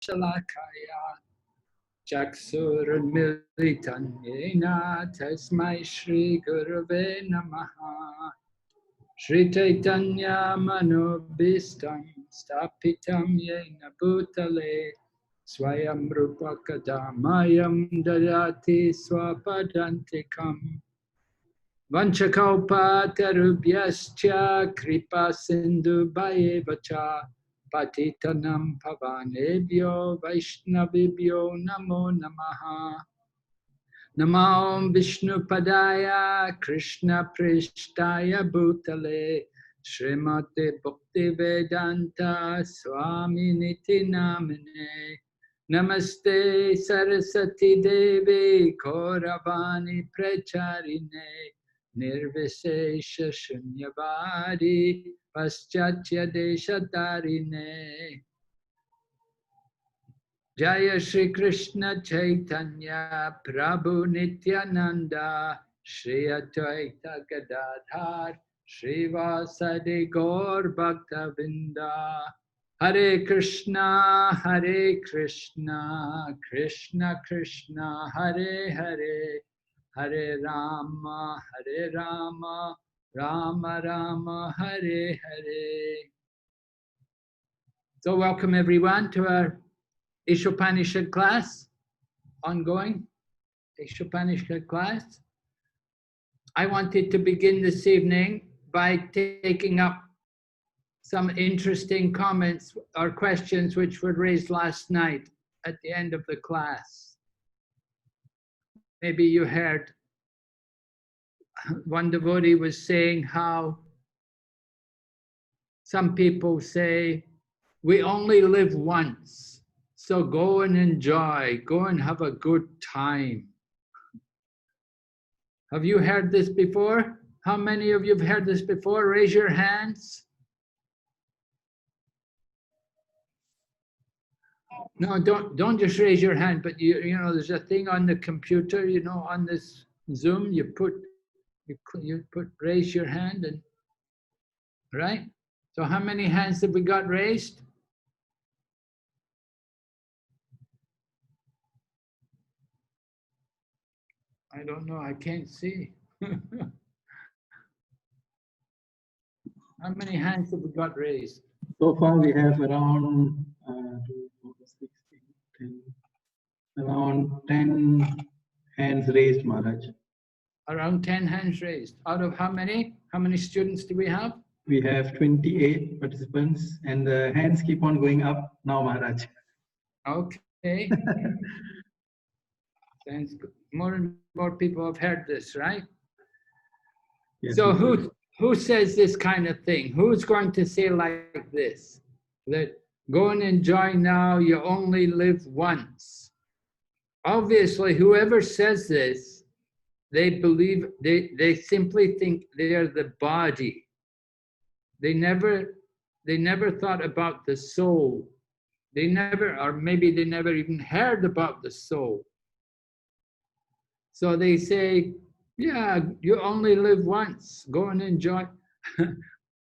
Shalakaya Chaksurunmilitan Yena Tasmai Shri Gurave Namaha Shri Chaitanya Manobhistam Stapitam Yena Bhutale Swayam Rupa Kadamayam Dadati Swapadantikam Vanchakalpa Tarubhyascha Kripa Sindhu Bhayevacha Patitanam Pavanebhyo Vaishnavibhyo Namo Namaha Namo Vishnu Padaya Krishna Prishtaya Bhutale Srimate Bhakti Vedanta Swami Niti Namine Namaste Saraswati Devi Kauravani Pracharine Nirvishesha Shunyavadi Paschatya Deshatarine Jaya Shri Krishna Chaitanya Prabhu Nityananda Shri Advaita Gadadhar Shri Vasadi Gaur Bhaktavinda Hare Krishna Krishna Krishna Hare Hare Hare Rama Rama Rama Hare Hare. So welcome everyone to our Īśopaniṣad class, ongoing Īśopaniṣad class. I wanted to begin this evening by taking up some interesting comments or questions which were raised last night at the end of the class. Maybe you heard one devotee was saying how some people say, we only live once, so go and enjoy, go and have a good time. Have you heard this before? How many of you have heard this before? Raise your hands. No, don't just raise your hand, but you know, there's a thing on the computer, you know, on this Zoom, you raise your hand, and right? So how many hands have we got raised? I don't know, I can't see. How many hands have we got raised? So far we have around 10 hands raised, Maharaj. Around 10 hands raised. Out of how many? How many students do we have? We have 28 participants, and the hands keep on going up now, Maharaj. Okay. Sounds good. More and more people have heard this, right? Yes, so who says this kind of thing? Who's going to say like this? That go and enjoy now, you only live once. Obviously, whoever says this, they believe, they simply think they are the body. They never thought about the soul. They never, or maybe they never even heard about the soul. So they say, yeah, you only live once, go and enjoy.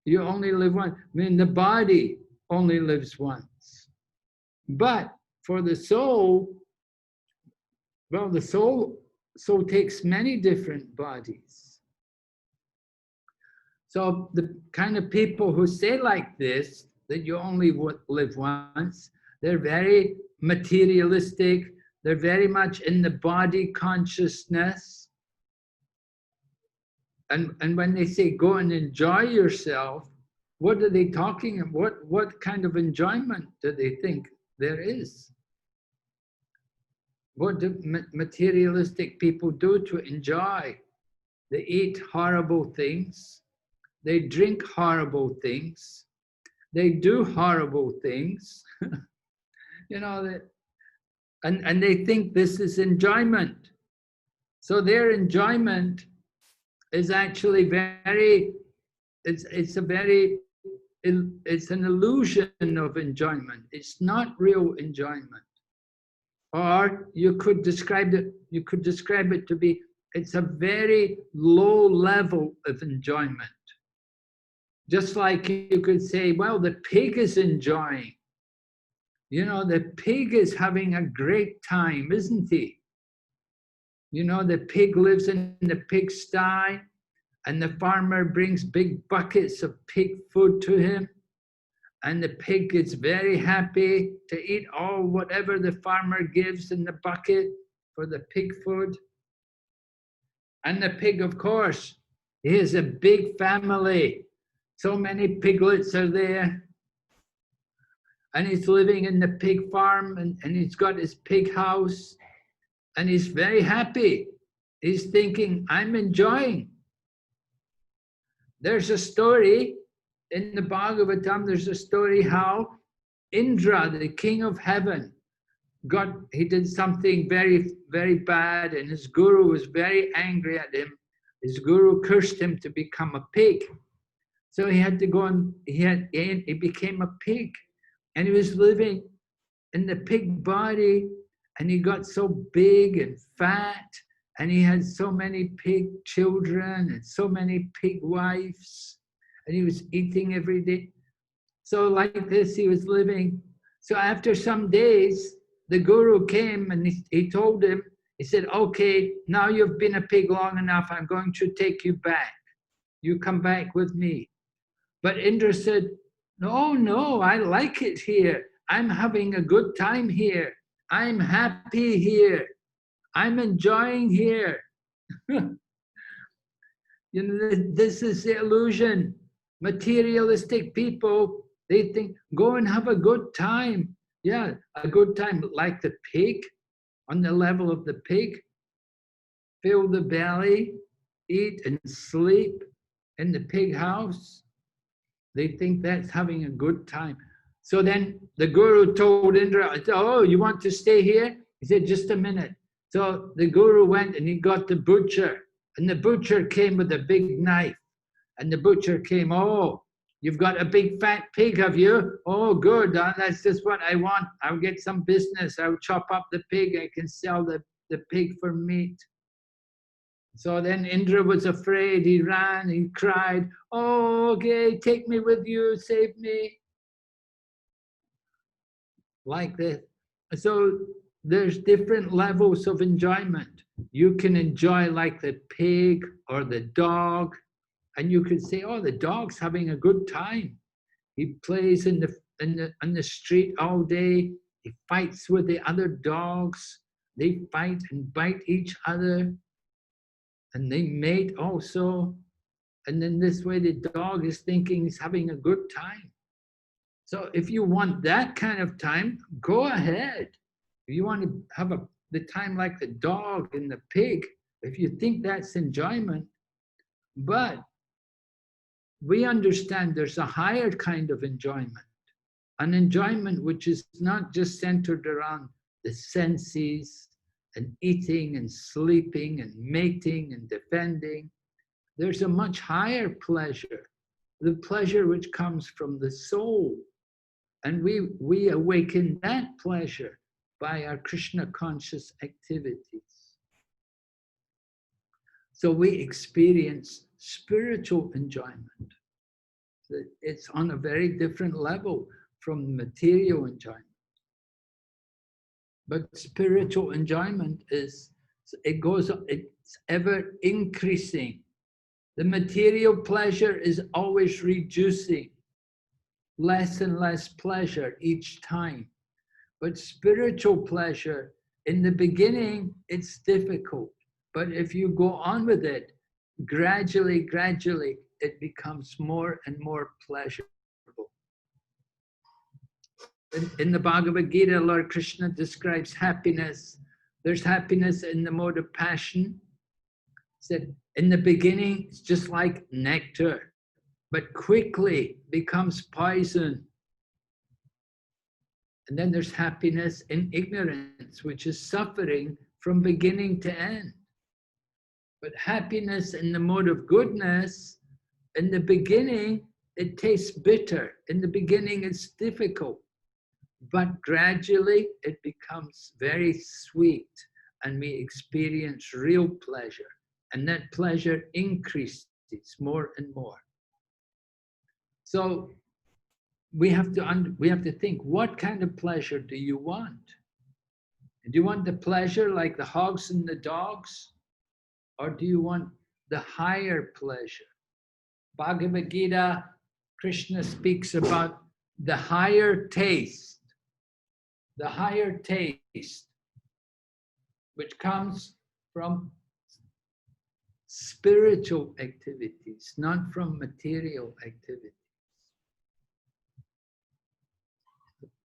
You only live once. I mean, the body only lives once. But for the soul, well, the soul takes many different bodies. So the kind of people who say like this, that you only live once, they're very materialistic, they're very much in the body consciousness. And when they say go and enjoy yourself, what are they talking about? What kind of enjoyment do they think there is? What do materialistic people do to enjoy? They eat horrible things. They drink horrible things. They do horrible things. You know, and they think this is enjoyment. So their enjoyment is actually it's an illusion of enjoyment. It's not real enjoyment. Or you could describe it to be, it's a very low level of enjoyment. Just like you could say, well, the pig is enjoying. You know, the pig is having a great time, isn't he? You know, the pig lives in the pigsty, and the farmer brings big buckets of pig food to him. And the pig is very happy to eat all whatever the farmer gives in the bucket for the pig food. And the pig, of course, he has a big family. So many piglets are there. And he's living in the pig farm, and he's got his pig house. And he's very happy. He's thinking, I'm enjoying. There's a story in the Bhagavatam, there's a story how Indra, the king of heaven, he did something very, very bad, and his guru was very angry at him. His guru cursed him to become a pig. So he had to go and he became a pig. And he was living in the pig body, and he got so big and fat, and he had so many pig children and so many pig wives, and he was eating every day. So like this, he was living. So after some days, the guru came and he told him, he said, okay, now you've been a pig long enough, I'm going to take you back. You come back with me. But Indra said, no, I like it here. I'm having a good time here. I'm happy here. I'm enjoying here. You know, this is the illusion. Materialistic people, they think, go and have a good time. Yeah, a good time like the pig, on the level of the pig. Fill the belly, eat and sleep in the pig house. They think that's having a good time. So then the guru told Indra, oh, you want to stay here? He said, just a minute. So the guru went and he got the butcher, and the butcher came with a big knife. And the butcher came, oh, you've got a big fat pig, have you? Oh, good, that's just what I want. I'll get some business. I'll chop up the pig. I can sell the pig for meat. So then Indra was afraid. He ran, he cried, oh, okay, take me with you, save me. Like this. So there's different levels of enjoyment. You can enjoy like the pig or the dog, and you could say, oh, the dog's having a good time. He plays on the street all day. He fights with the other dogs. They fight and bite each other, and they mate also. And then this way the dog is thinking he's having a good time. So if you want that kind of time, go ahead. If you want to have the time like the dog and the pig, if you think that's enjoyment, but we understand there's a higher kind of enjoyment, an enjoyment which is not just centered around the senses and eating and sleeping and mating and defending. There's a much higher pleasure, the pleasure which comes from the soul. And we awaken that pleasure by our Krishna conscious activities. So we experience spiritual enjoyment. It's on a very different level from material enjoyment. But spiritual enjoyment it's ever increasing. The material pleasure is always reducing. Less and less pleasure each time. But spiritual pleasure, in the beginning, it's difficult. But if you go on with it, gradually, it becomes more and more pleasurable. In the Bhagavad Gita, Lord Krishna describes happiness. There's happiness in the mode of passion. He said, in the beginning, it's just like nectar, but quickly becomes poison. And then there's happiness in ignorance, which is suffering from beginning to end. But happiness in the mode of goodness, in the beginning, it tastes bitter. In the beginning, it's difficult. But gradually, it becomes very sweet, and we experience real pleasure. And that pleasure increases more and more. So we have to think, what kind of pleasure do you want? Do you want the pleasure like the hogs and the dogs? Or do you want the higher pleasure? Bhagavad Gita, Krishna speaks about the higher taste, which comes from spiritual activities, not from material activities.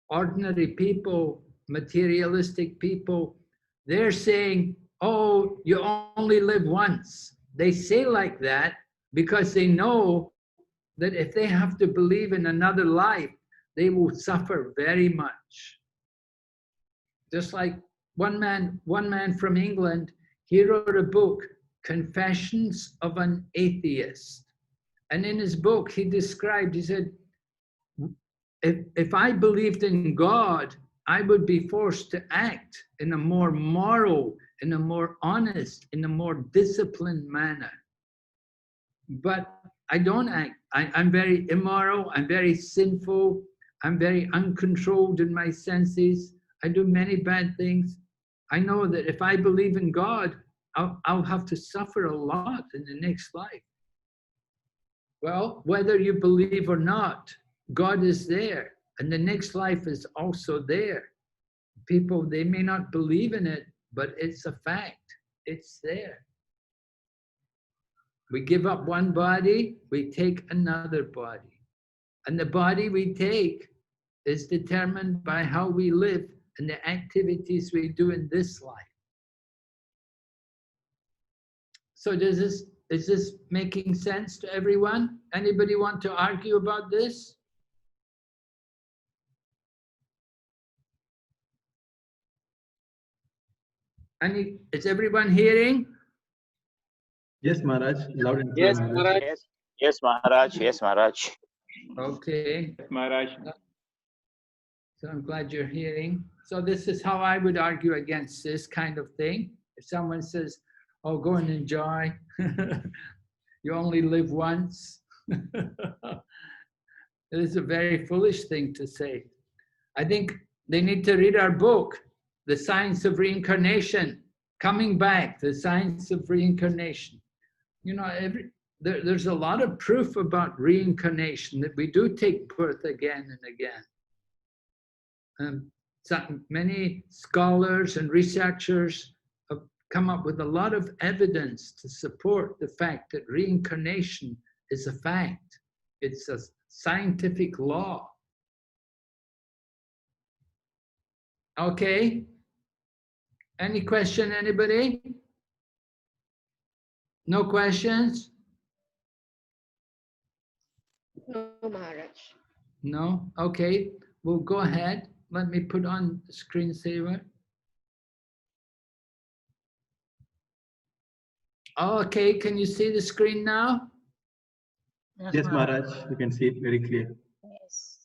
Ordinary people, materialistic people, they're saying, oh, you only live once. They say like that because they know that if they have to believe in another life, they will suffer very much. Just like one man from England, he wrote a book, Confessions of an Atheist. And in his book, he described, he said, if I believed in God, I would be forced to act in a more moral, in a more honest, in a more disciplined manner. But I don't act. I'm very immoral, I'm very sinful, I'm very uncontrolled in my senses, I do many bad things. I know that if I believe in God, I'll have to suffer a lot in the next life. Well, whether you believe or not, God is there, and the next life is also there. People, they may not believe in it, but it's a fact. It's there. We give up one body, we take another body. And the body we take is determined by how we live and the activities we do in this life. So is this making sense to everyone? Anybody want to argue about this? Is everyone hearing? Yes, Maharaj. Loud and clear. Yes, Maharaj. Yes, Maharaj. Yes, Maharaj. Okay. Yes, Maharaj. So I'm glad you're hearing. So this is how I would argue against this kind of thing. If someone says, oh, go and enjoy, you only live once. It is a very foolish thing to say. I think they need to read our book, The Science of Reincarnation, Coming Back, The Science of Reincarnation. You know, there's a lot of proof about reincarnation, that we do take birth again and again. Many scholars and researchers have come up with a lot of evidence to support the fact that reincarnation is a fact. It's a scientific law. Okay. Any question, anybody? No questions? No, Maharaj. No? Okay. Well, go ahead. Let me put on the screensaver. Okay, can you see the screen now? Yes, Maharaj. You can see it very clear. Yes.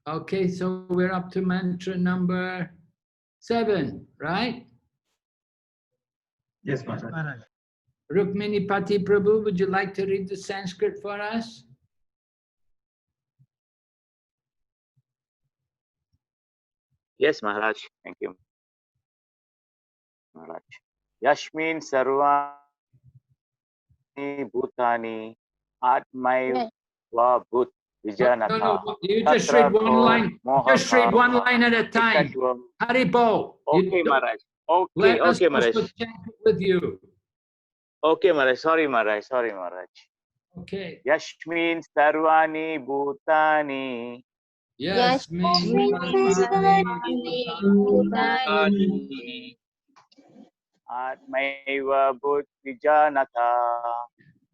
Okay, so we're up to mantra number 7, right? Yes, Maharaj. Rukmini Pati Prabhu, would you like to read the Sanskrit for us? Yes, Maharaj. Thank you. Maharaj. Yashmin sarvani bhutani atmai va bhut vijanatha. No, you just read one line. Just read one line at a time. Haribo. Okay, Maharaj. Okay, let us okay, Maharaj. also chant with you. Okay, Maharaj. Sorry, Maharaj. Sorry, Maharaj. Okay. Yashmin sarvani bhutani Yasmin atmaiva bhut vijanatha.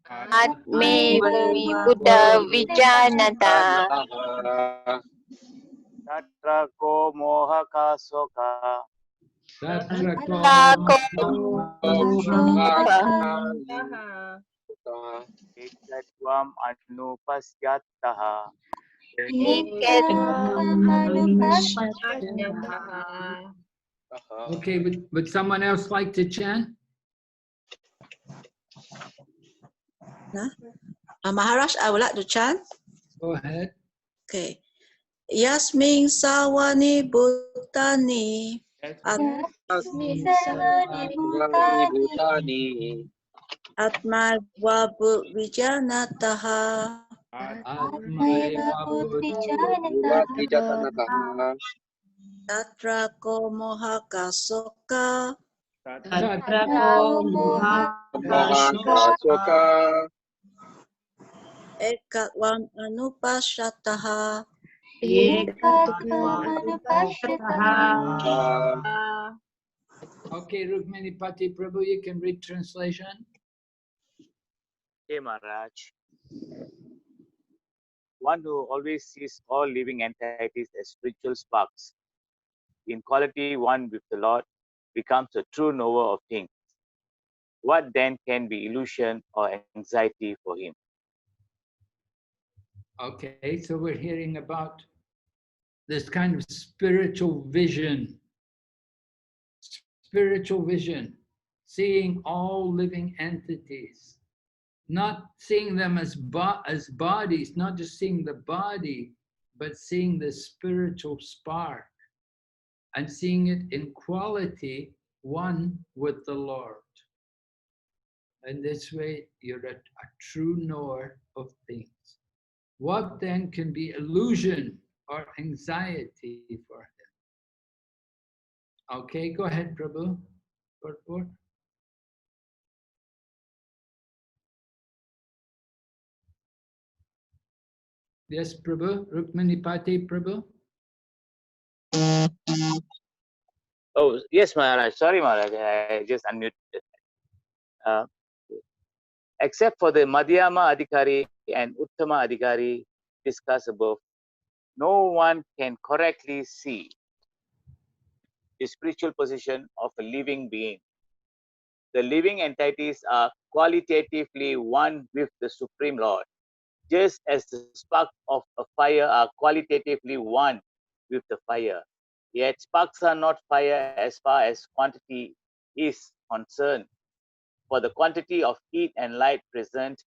Atmeva vijanata. Tatra ko moha ka soka. Ekatvam anupasyattaha. Okay, would someone else like to chant? Maharaj, I would like to chant. Go ahead. Okay. Yasmin Sawani Bhutani Atma Vabu Vijanataha Tatra Ko Mohaka Soka Ekatvam Anupashataha. Okay, Rukmini Pati Prabhu, you can read translation. Hey Maharaj. One who always sees all living entities as spiritual sparks, in quality one with the Lord, becomes a true knower of things. What then can be illusion or anxiety for him? Okay, so we're hearing about this kind of spiritual vision, seeing all living entities, not seeing them as bodies, not just seeing the body, but seeing the spiritual spark and seeing it in quality, one with the Lord. And this way, you're a true knower of things. What then can be illusion or anxiety for him? Okay, go ahead, Prabhu. Purport. Yes, Prabhu. Rukmini Pati, Prabhu. Oh, yes, Maharaj. Sorry, Maharaj. I just unmuted. Uh, except for the Madhyama Adhikari and Uttama Adhikari discussed above, no one can correctly see the spiritual position of a living being. The living entities are qualitatively one with the Supreme Lord, just as the sparks of a fire are qualitatively one with the fire. Yet sparks are not fire as far as quantity is concerned, for the quantity of heat and light present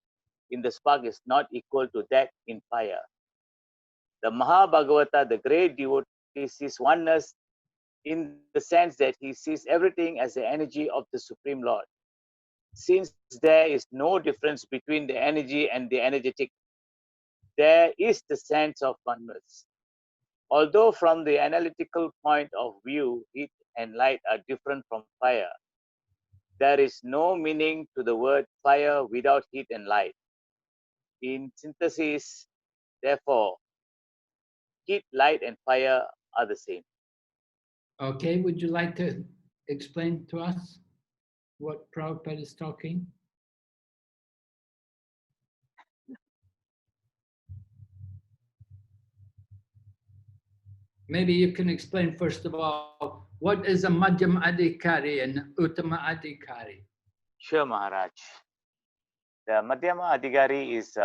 in the spark is not equal to that in fire. The Mahabhagavata, the great devotee, sees oneness in the sense that he sees everything as the energy of the Supreme Lord. Since there is no difference between the energy and the energetic, there is the sense of oneness. Although from the analytical point of view, heat and light are different from fire, there is no meaning to the word fire without heat and light. In synthesis, therefore, heat, light, and fire are the same. Okay, would you like to explain to us what Prabhupada is talking? Maybe you can explain first of all, what is a Madhyam Adhikari and Uttama Adhikari? Sure, Maharaj. The Madhyama Adhikari is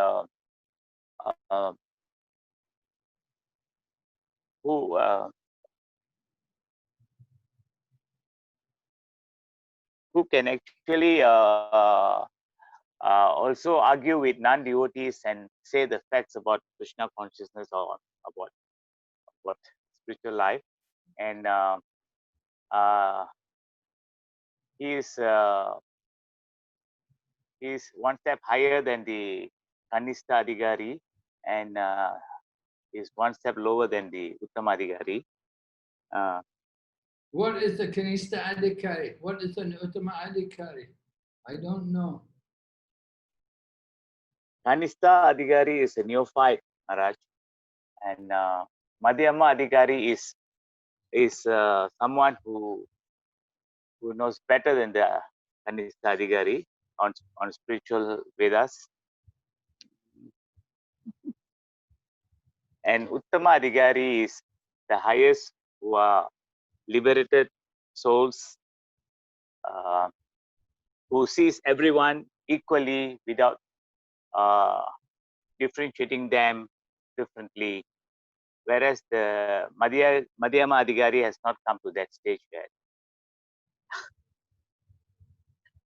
who can actually also argue with non-devotees and say the facts about Krishna consciousness or about spiritual life. And he is one step higher than the Kanista Adhikari and is one step lower than the Uttama Adhikari. What is the Kanista Adhikari? What is an Uttama Adhikari? I don't know. Kanista Adhikari is a neophyte, Maharaj, and Madhyama Adhikari is someone who knows better than the Kanista Adhikari on spiritual Vedas. And Uttama Adhikari is the highest who are liberated souls who sees everyone equally without differentiating them differently. Whereas the Madhyama Adhikari has not come to that stage yet.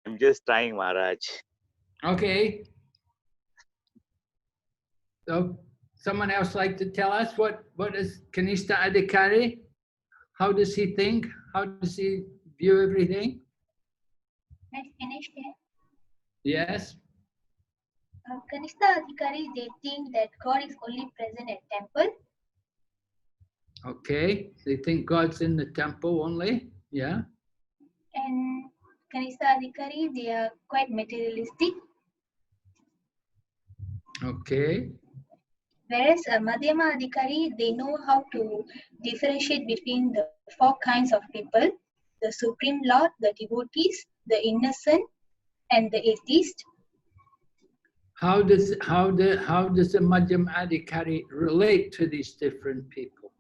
I'm just trying, Maharaj. Okay. So someone else like to tell us what is Kanishta Adhikari? How does he think? How does he view everything? Let's finish here. Yes. Kanishta Adhikari, they think that God is only present at temple. Okay. They think God's in the temple only. Yeah. And Kanishta Adhikari, they are quite materialistic. Okay. Whereas Madhyama Adhikari, they know how to differentiate between the four kinds of people: the Supreme Lord, the devotees, the innocent, and the atheist. How does the Madhyam Adhikari relate to these different people?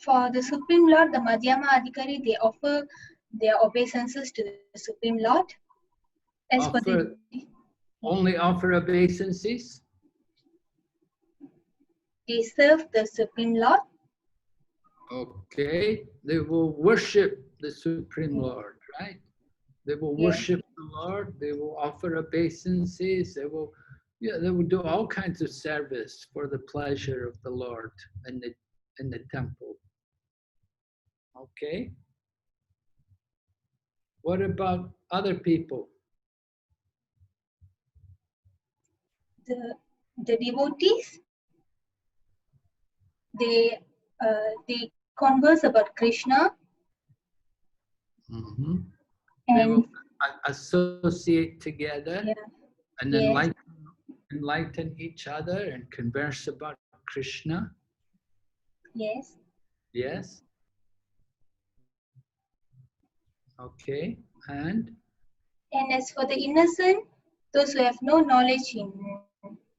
For the Supreme Lord, the Madhyama Adhikari, they offer their obeisances to the Supreme Lord. As for the Only offer obeisances? they serve the Supreme Lord. Okay. They will worship the Supreme Lord, right? They will worship the Lord. They will offer obeisances. They will do all kinds of service for the pleasure of the Lord in the temple. Okay. What about other people? The devotees, they converse about Krishna. Mm-hmm. And they will associate together and enlighten each other and converse about Krishna. Yes. Yes. Okay. And as for the innocent, those who have no knowledge in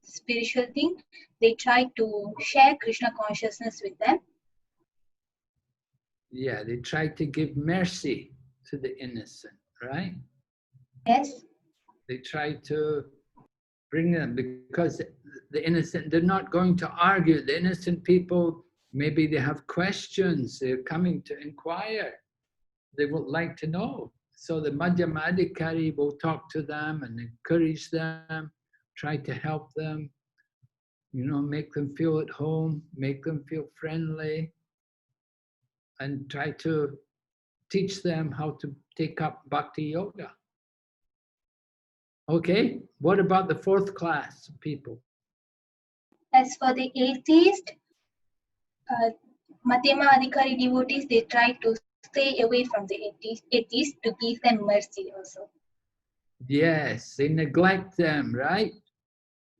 spiritual thing, they try to share Krishna consciousness with them. Yeah, they try to give mercy to the innocent, right? Yes. They try to bring them, because the innocent, they're not going to argue. The innocent people, maybe they have questions, they're coming to inquire. They would like to know. So the Madhyama Adhikari will talk to them and encourage them, try to help them, make them feel at home, make them feel friendly, and try to teach them how to take up bhakti yoga. Okay, what about the fourth class of people? As for the atheist, Madhyama Adhikari devotees, they try to stay away from the atheists to give them mercy also. Yes, they neglect them, right?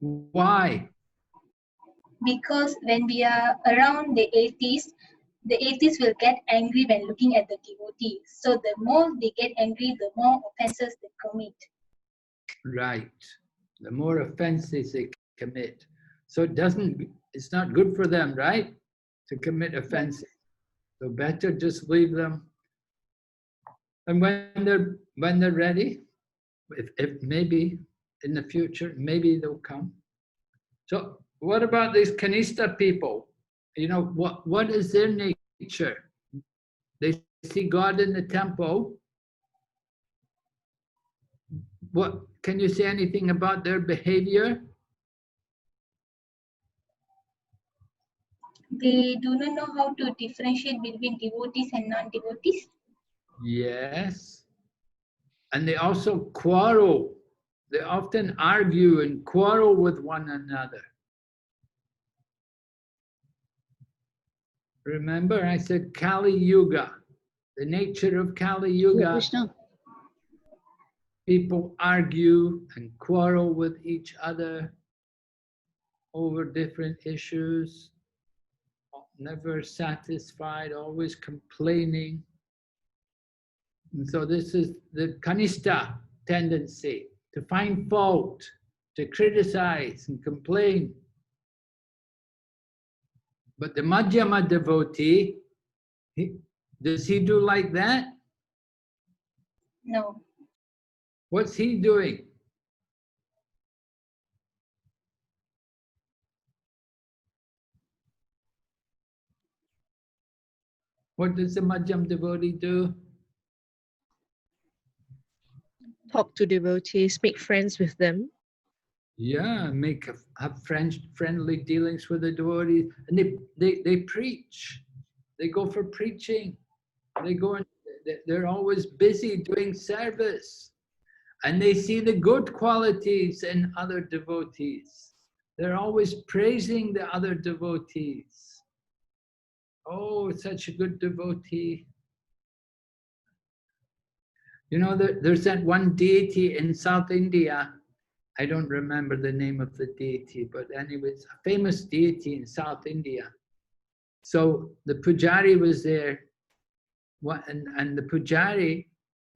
Why? Because when we are around the atheists will get angry when looking at the devotees. So the more they get angry, the more offenses they commit. Right. The more offenses they commit. So it's not good for them, right? To commit offenses. So better just leave them. And when they're ready, if maybe in the future, maybe they'll come. So what about these Kanishta people? What is their nature? They see God in the temple. What can you say anything about their behavior? They do not know how to differentiate between devotees and non-devotees. Yes. And they also quarrel. They often argue and quarrel with one another. Remember, I said Kali Yuga, the nature of Kali Yuga. People argue and quarrel with each other over different issues, never satisfied, always complaining. And so this is the Kanishta tendency, to find fault, to criticize and complain. But the Madhyama devotee, does he do like that? No. What's he doing? What does the Madhyam devotee do? talk to devotees, make friends with them. Yeah, have friendly dealings with the devotees, and they preach. They go for preaching. They go and they're always busy doing service, and they see the good qualities in other devotees. They're always praising the other devotees. Oh, such a good devotee. You know, there's that one deity in South India. I don't remember the name of the deity, but anyway, it's a famous deity in South India. So the pujari was there, and the pujari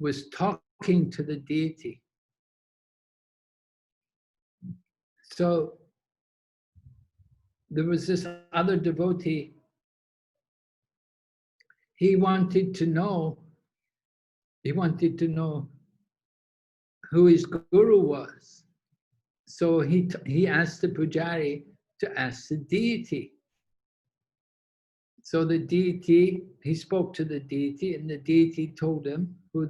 was talking to the deity. So there was this other devotee. He wanted to know who his guru was. So he asked the pujari to ask the deity. So the deity, he spoke to the deity, and the deity told him who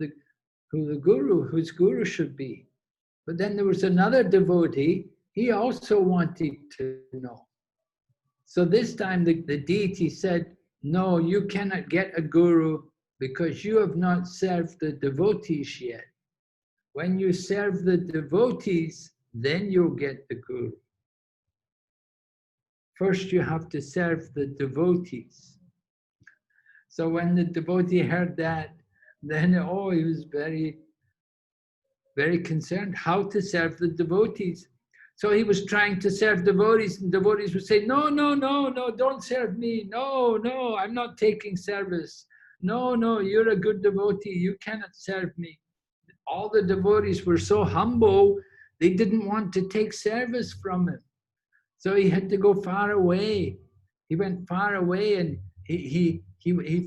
his guru should be. But then there was another devotee, he also wanted to know. So this time the deity said, no, you cannot get a guru because you have not served the devotees yet. When you serve the devotees, then you'll get the guru. First you have to serve the devotees. So when the devotee heard that, then he was very, very concerned how to serve the devotees. So he was trying to serve devotees, and devotees would say, no, no, no, no, don't serve me. No, no, I'm not taking service. No, no, you're a good devotee. You cannot serve me. All the devotees were so humble, they didn't want to take service from him. So he had to go far away. He went far away, and he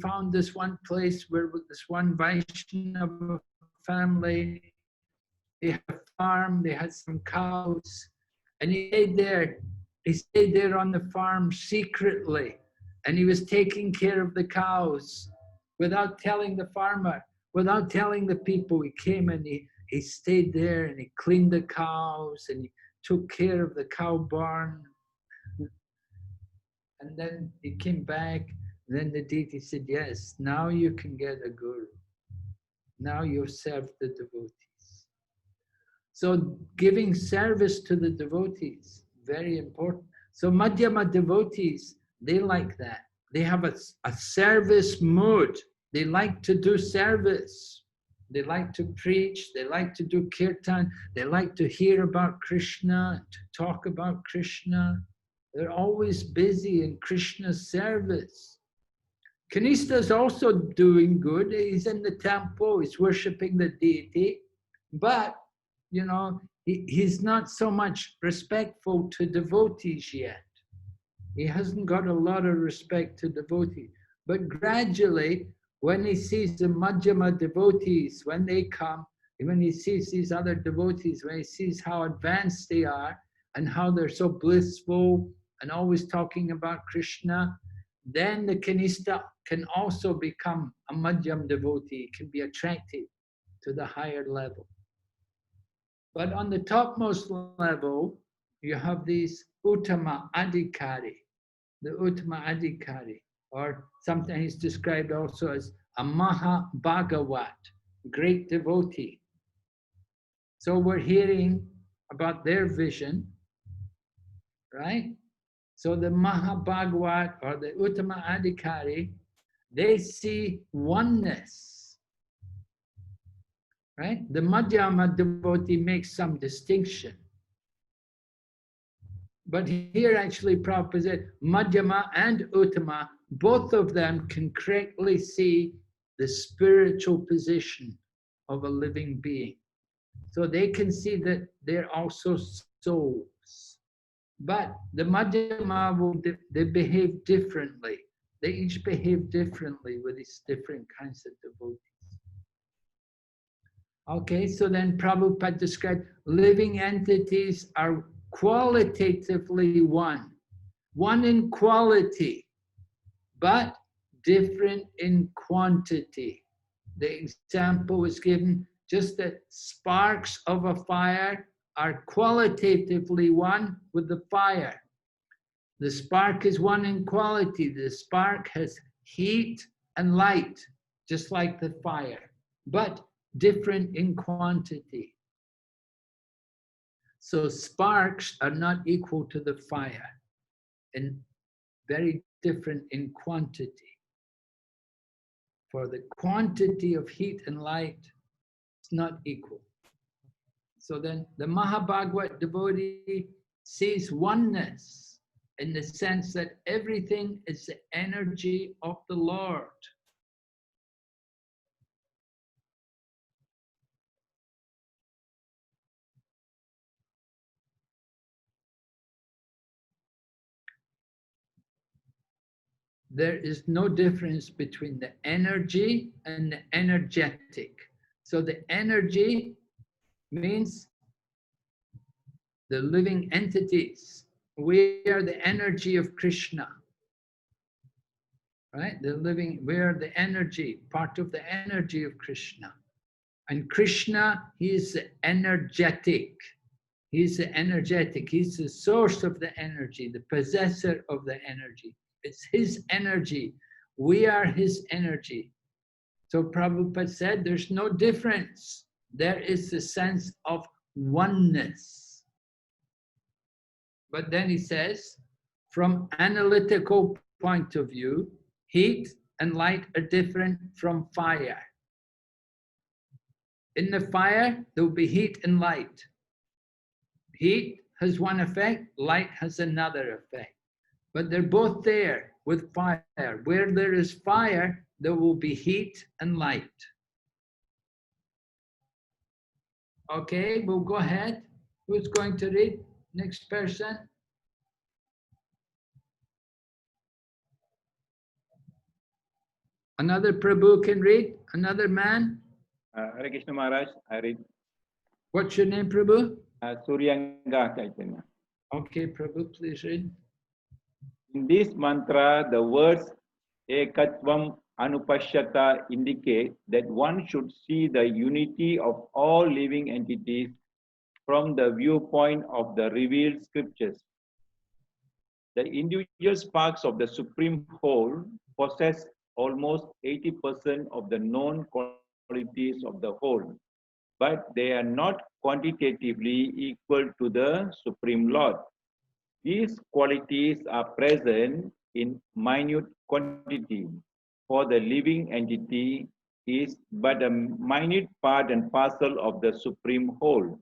found this one place where with this one Vaishnava family, they had a farm, they had some cows, and he stayed there. He stayed there on the farm secretly, and he was taking care of the cows without telling the farmer, without telling the people. He came and he stayed there, and he cleaned the cows, and he took care of the cow barn. And then he came back, and then the deity said, yes, now you can get a guru. Now you've served the devotees. So giving service to the devotees, very important. So Madhyama devotees, they like that. They have a service mood. They like to do service. They like to preach. They like to do kirtan. They like to hear about Krishna, to talk about Krishna. They're always busy in Krishna's service. Kanista is also doing good. He's in the temple. He's worshipping the deity. But you know, he's not so much respectful to devotees yet. He hasn't got a lot of respect to devotees. But gradually, when he sees the Madhyama devotees, when they come, and when he sees these other devotees, when he sees how advanced they are, and how they're so blissful, and always talking about Krishna, then the Kanista can also become a Madhyam devotee, can be attracted to the higher level. But on the topmost level, you have these Uttama Adhikari, the Uttama Adhikari, or sometimes described also as a Maha Bhagavat, great devotee. So we're hearing about their vision, right? So the Maha Bhagavat or the Uttama Adhikari, they see oneness. Right? The Madhyama devotee makes some distinction. But here actually Prabhupada said, Madhyama and Uttama, both of them can correctly see the spiritual position of a living being. So they can see that they're also souls. But the Madhyama, they behave differently. They each behave differently with these different kinds of devotees. Okay, so then Prabhupada described living entities are qualitatively one in quality, but different in quantity. The example was given just that sparks of a fire are qualitatively one with the fire. The spark is one in quality. The spark has heat and light, just like the fire, but different in quantity. So sparks are not equal to the fire, and very different in quantity. For the quantity of heat and light, it's not equal. So then the Mahabhagavat devotee sees oneness in the sense that everything is the energy of the Lord. There is no difference between the energy and the energetic. So the energy means the living entities. We are the energy of Krishna, right? We are the energy, part of the energy of Krishna. And Krishna, he is the energetic. He's the energetic. He's the source of the energy, the possessor of the energy. It's his energy. We are his energy. So Prabhupada said there's no difference. There is the sense of oneness. But then he says, from analytical point of view, heat and light are different from fire. In the fire, there will be heat and light. Heat has one effect, light has another effect. But they're both there with fire. Where there is fire, there will be heat and light. Okay, we'll go ahead. Who's going to read? Next person. Another Prabhu can read? Another man? Hare Krishna Maharaj, I read. What's your name, Prabhu? Suryanga Chaitanya. Okay, Prabhu, please read. In this mantra, the words Ekatvam Anupashyata indicate that one should see the unity of all living entities from the viewpoint of the revealed scriptures. The individual sparks of the Supreme Whole possess almost 80% of the known qualities of the whole, but they are not quantitatively equal to the Supreme Lord. These qualities are present in minute quantity, for the living entity is but a minute part and parcel of the Supreme Whole.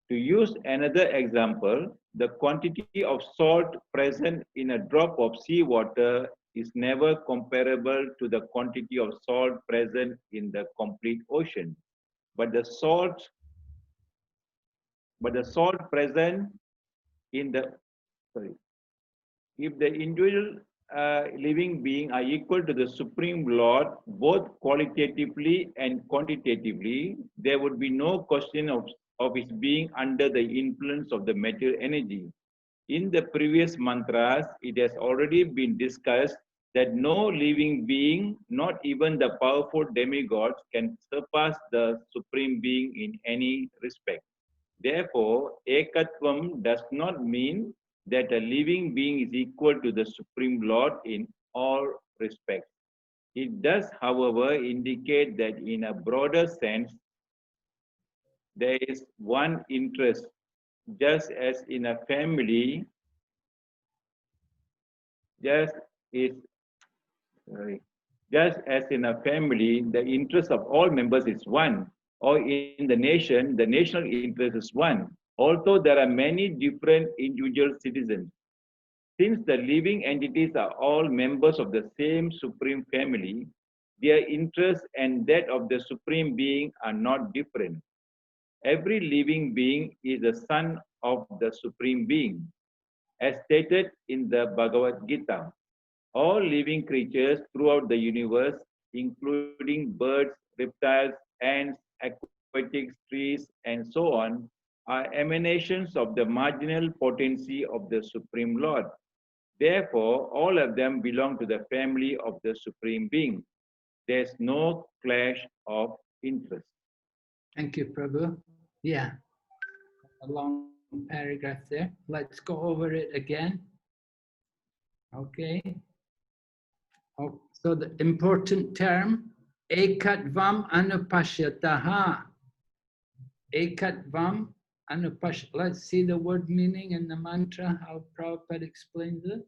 To use another example, the quantity of salt present in a drop of seawater is never comparable to the quantity of salt present in the complete ocean. But the salt present in the if the individual living being are equal to the Supreme Lord, both qualitatively and quantitatively, there would be no question of his being under the influence of the material energy. In the previous mantras, it has already been discussed that no living being, not even the powerful demigods, can surpass the Supreme Being in any respect. Therefore, Ekatvam does not mean that a living being is equal to the Supreme Lord in all respects. It does, however, indicate that in a broader sense, there is one interest, just as in a family, the interest of all members is one, or in the nation, the national interest is one, although there are many different individual citizens. Since the living entities are all members of the same Supreme Family, their interests and that of the Supreme Being are not different. Every living being is the son of the Supreme Being. As stated in the Bhagavad Gita, all living creatures throughout the universe, including birds, reptiles, ants, aquatics, trees, and so on, are emanations of the marginal potency of the Supreme Lord. Therefore, all of them belong to the family of the Supreme Being. There's no clash of interest. Thank you, Prabhu. Yeah, a long paragraph there. Let's go over it again. Okay. Oh, so the important term, ekatvam anupashyataha. Ekatvam anupashyataha. Let's see the word meaning in the mantra, how Prabhupada explains it.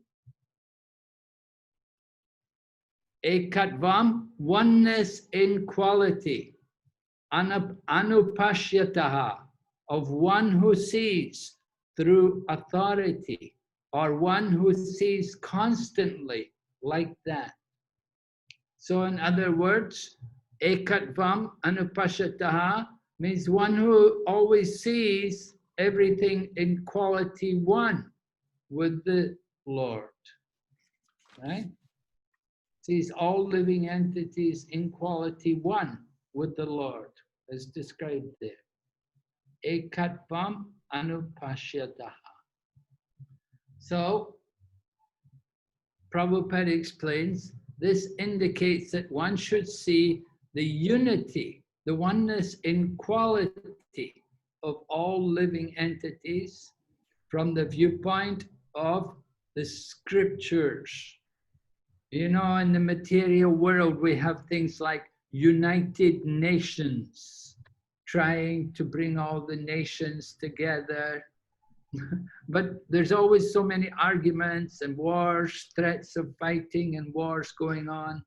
Ekatvam, oneness in quality. Anupashyataha, of one who sees through authority, or one who sees constantly like that. So in other words, ekatvam anupashyataha means one who always sees everything in quality one with the Lord, right? Sees all living entities in quality one with the Lord, as described there. Ekatvam anupashyataha. So, Prabhupada explains, this indicates that one should see the unity, the oneness in quality of all living entities from the viewpoint of the scriptures. You know, in the material world, we have things like United Nations, trying to bring all the nations together. But there's always so many arguments and wars, threats of fighting and wars going on.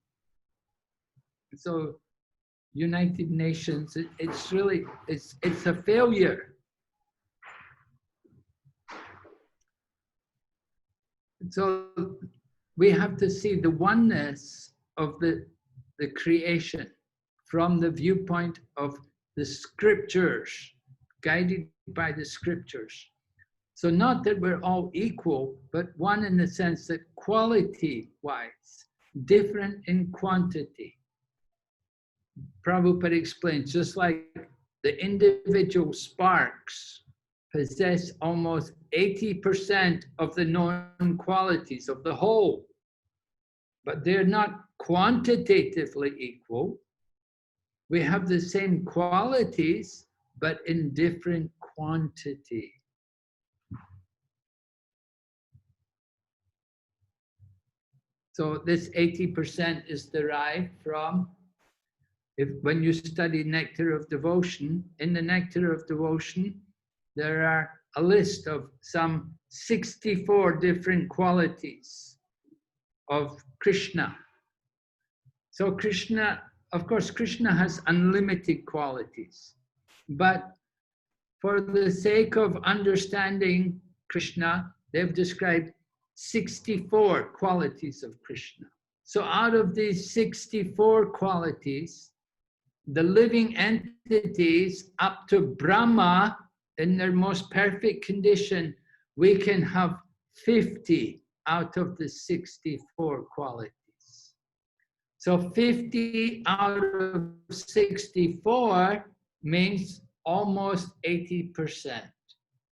So United Nations, it's really, it's a failure. So we have to see the oneness of the creation from the viewpoint of the scriptures, guided by the scriptures. So not that we're all equal, but one in the sense that quality-wise, different in quantity. Prabhupada explains, just like the individual sparks possess almost 80% of the known qualities of the whole, but they're not quantitatively equal. We have the same qualities, but in different quantity. So this 80% is derived from, when you study Nectar of Devotion, in the Nectar of Devotion, there are a list of some 64 different qualities of Krishna. So Krishna, of course, Krishna has unlimited qualities, but for the sake of understanding Krishna, they've described 64 qualities of Krishna. So out of these 64 qualities, the living entities up to Brahma, in their most perfect condition, we can have 50 out of the 64 qualities. So 50 out of 64 means almost 80%.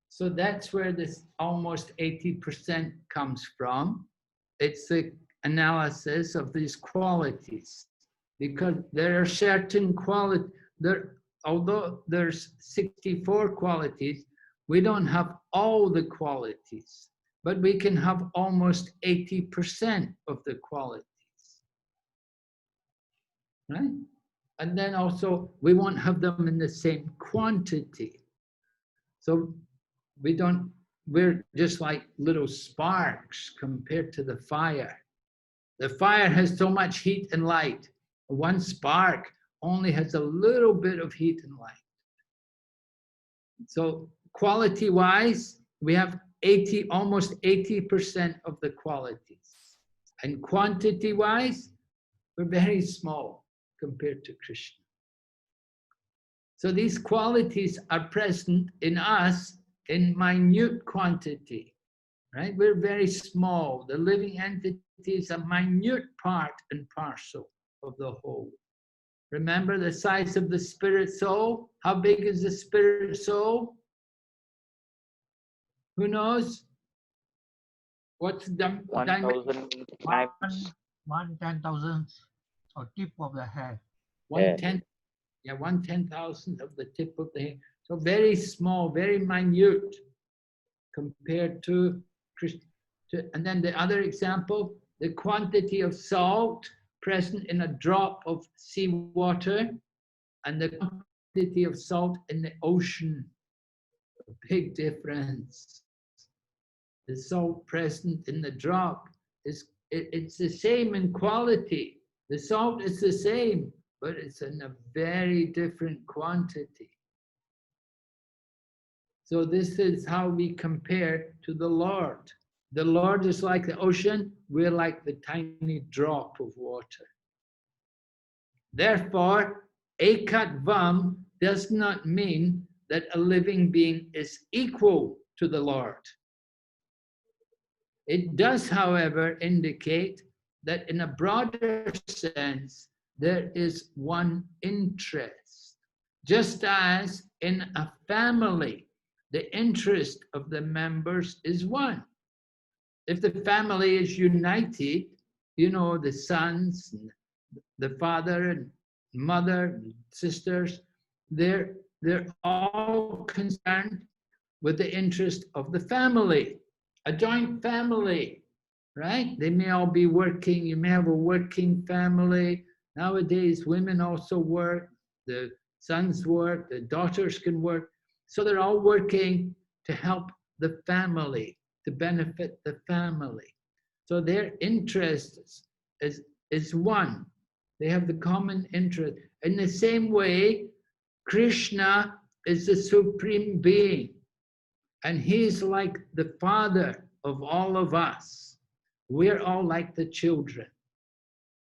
So that's where this almost 80% comes from. It's the analysis of these qualities, because there are certain qualities, although there's 64 qualities, we don't have all the qualities, but we can have almost 80% of the qualities, right? And then also, we won't have them in the same quantity. So we're just like little sparks compared to the fire. The fire has so much heat and light. One spark only has a little bit of heat and light. So quality-wise, we have almost 80% of the qualities. And quantity-wise, we're very small compared to Krishna. So these qualities are present in us in minute quantity, right? We're very small. The living entity is a minute part and parcel of the whole. Remember the size of the spirit soul? How big is the spirit soul? Who knows? What's the 1,000 times. 1/10,000 or tip of the hair. 1/10 Yeah, 1/10,000th of the tip of the hair. So very small, very minute compared to, and then the other example, the quantity of salt present in a drop of seawater and the quantity of salt in the ocean. A big difference. The salt present in the drop it's the same in quality. The salt is the same, but it's in a very different quantity. So this is how we compare to the Lord. The Lord is like the ocean, we're like the tiny drop of water. Therefore, ekatvam does not mean that a living being is equal to the Lord. It does, however, indicate that in a broader sense, there is one interest. Just as in a family, the interest of the members is one. If the family is united, you know, the sons, the father and mother, and sisters, they're all concerned with the interest of the family. A joint family, right? They may all be working, you may have a working family. Nowadays, women also work, the sons work, the daughters can work. So they're all working to help the family, to benefit the family. So their interest is one. They have the common interest. In the same way, Krishna is the supreme being. And he's like the father of all of us. We're all like the children.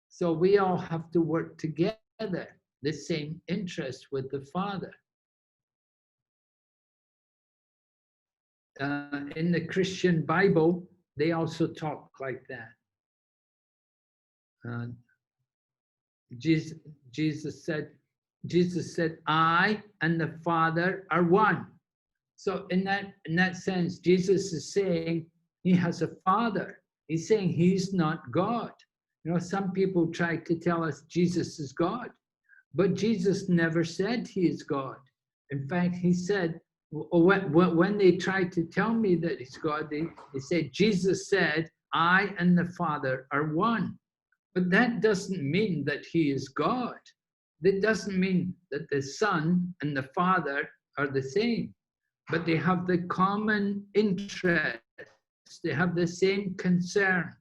So we all have to work together, the same interest with the Father. In the Christian Bible, they also talk like that. Jesus said, I and the Father are one. So in that sense, Jesus is saying he has a father. He's saying he's not God. You know, some people try to tell us Jesus is God, but Jesus never said he is God. In fact, he said, when they tried to tell me that he's God, they said, Jesus said, I and the Father are one. But that doesn't mean that he is God. That doesn't mean that the Son and the Father are the same. But they have the common interest. They have the same concern.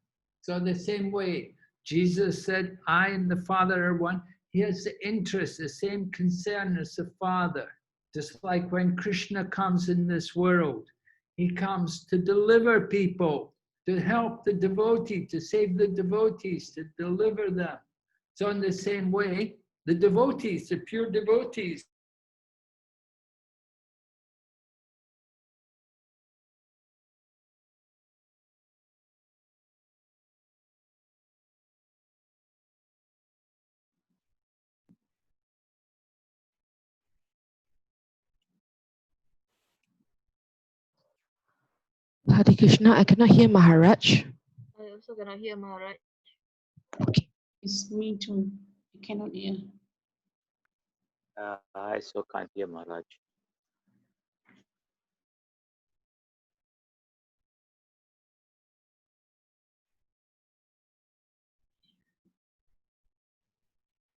So the same way Jesus said, I and the Father are one, he has the interest, the same concern as the Father. Just like when Krishna comes in this world, he comes to deliver people, to help the devotee, to save the devotees, to deliver them. So in the same way, the devotees, the pure devotees, Hare Krishna, I cannot hear Maharaj. I also cannot hear Maharaj. Okay. It's me too. I cannot hear. I also can't hear Maharaj.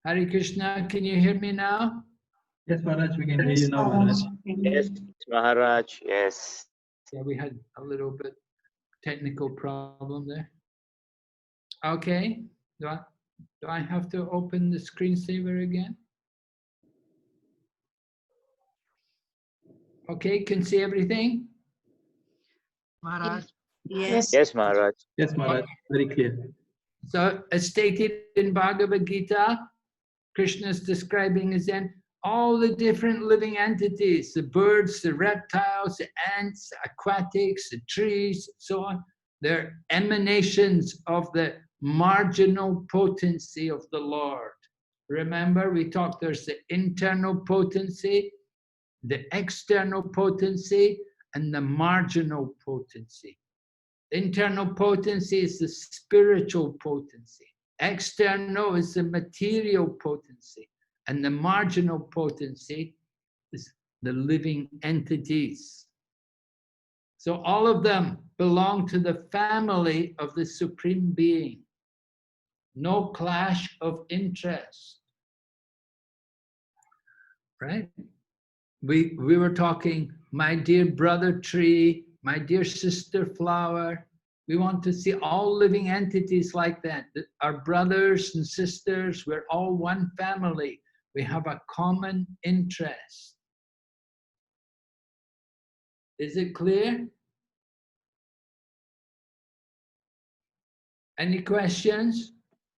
Hare Krishna, can you hear me now? Yes, Maharaj, we can hear you now, Maharaj. Yes, Maharaj, yes. Yeah, we had a little bit technical problem there. Okay, do I have to open the screensaver again? Okay, can see everything? Maharaj. Yes. Yes, Maharaj. Yes, Maharaj, very clear. So as stated in Bhagavad Gita, Krishna is describing as in all the different living entities, the birds, the reptiles, the ants, aquatics, the trees, so on. They're emanations of the marginal potency of the Lord. Remember, we talked, there's the internal potency, the external potency, and the marginal potency. Internal potency is the spiritual potency. External is the material potency. And the marginal potency is the living entities. So all of them belong to the family of the Supreme Being. No clash of interest. Right? We were talking, my dear brother tree, my dear sister flower. We want to see all living entities like that. Our brothers and sisters, we're all one family. We have a common interest. Is it clear? Any questions?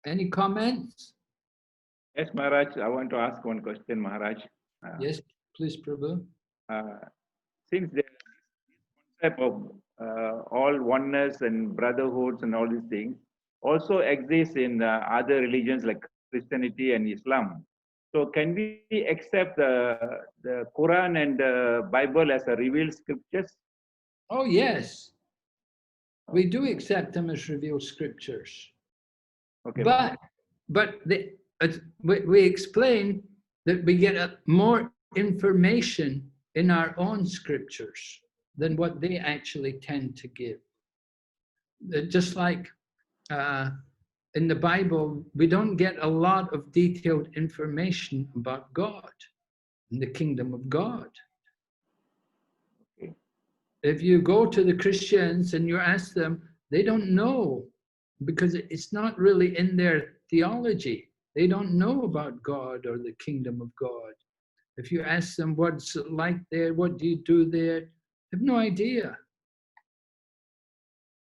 Any comments? Yes, Maharaj, I want to ask one question, Maharaj. Yes, please, Prabhu. Since the concept of all oneness and brotherhoods and all these things also exists in other religions like Christianity and Islam. So can we accept the Quran and the Bible as a revealed scriptures? Oh, yes. We do accept them as revealed scriptures. Okay. But we explain that we get more information in our own scriptures than what they actually tend to give. Just like in the Bible, we don't get a lot of detailed information about God and the kingdom of God. Okay. If you go to the Christians and you ask them, they don't know because it's not really in their theology. They don't know about God or the kingdom of God. If you ask them what's it like there, what do you do there, they have no idea.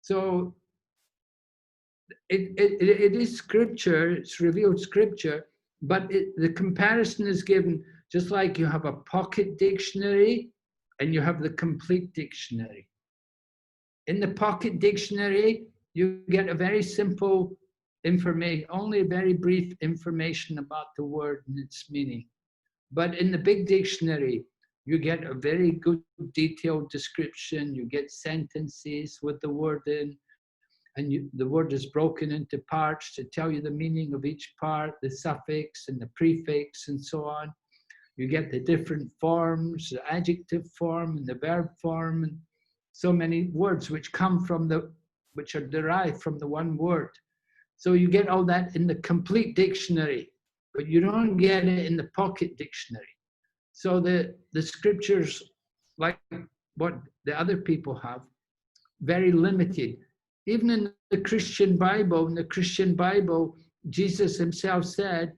So it is scripture, it's revealed scripture, but the comparison is given just like you have a pocket dictionary and you have the complete dictionary. In the pocket dictionary, you get a very simple information, only a very brief information about the word and its meaning. But in the big dictionary, you get a very good detailed description, you get sentences with the word in, and the word is broken into parts to tell you the meaning of each part, the suffix and the prefix and so on. You get the different forms, the adjective form and the verb form, and so many words which come from which are derived from the one word. So you get all that in the complete dictionary, but you don't get it in the pocket dictionary. So the scriptures, like what the other people have, very limited. Even in the Christian Bible, Jesus himself said,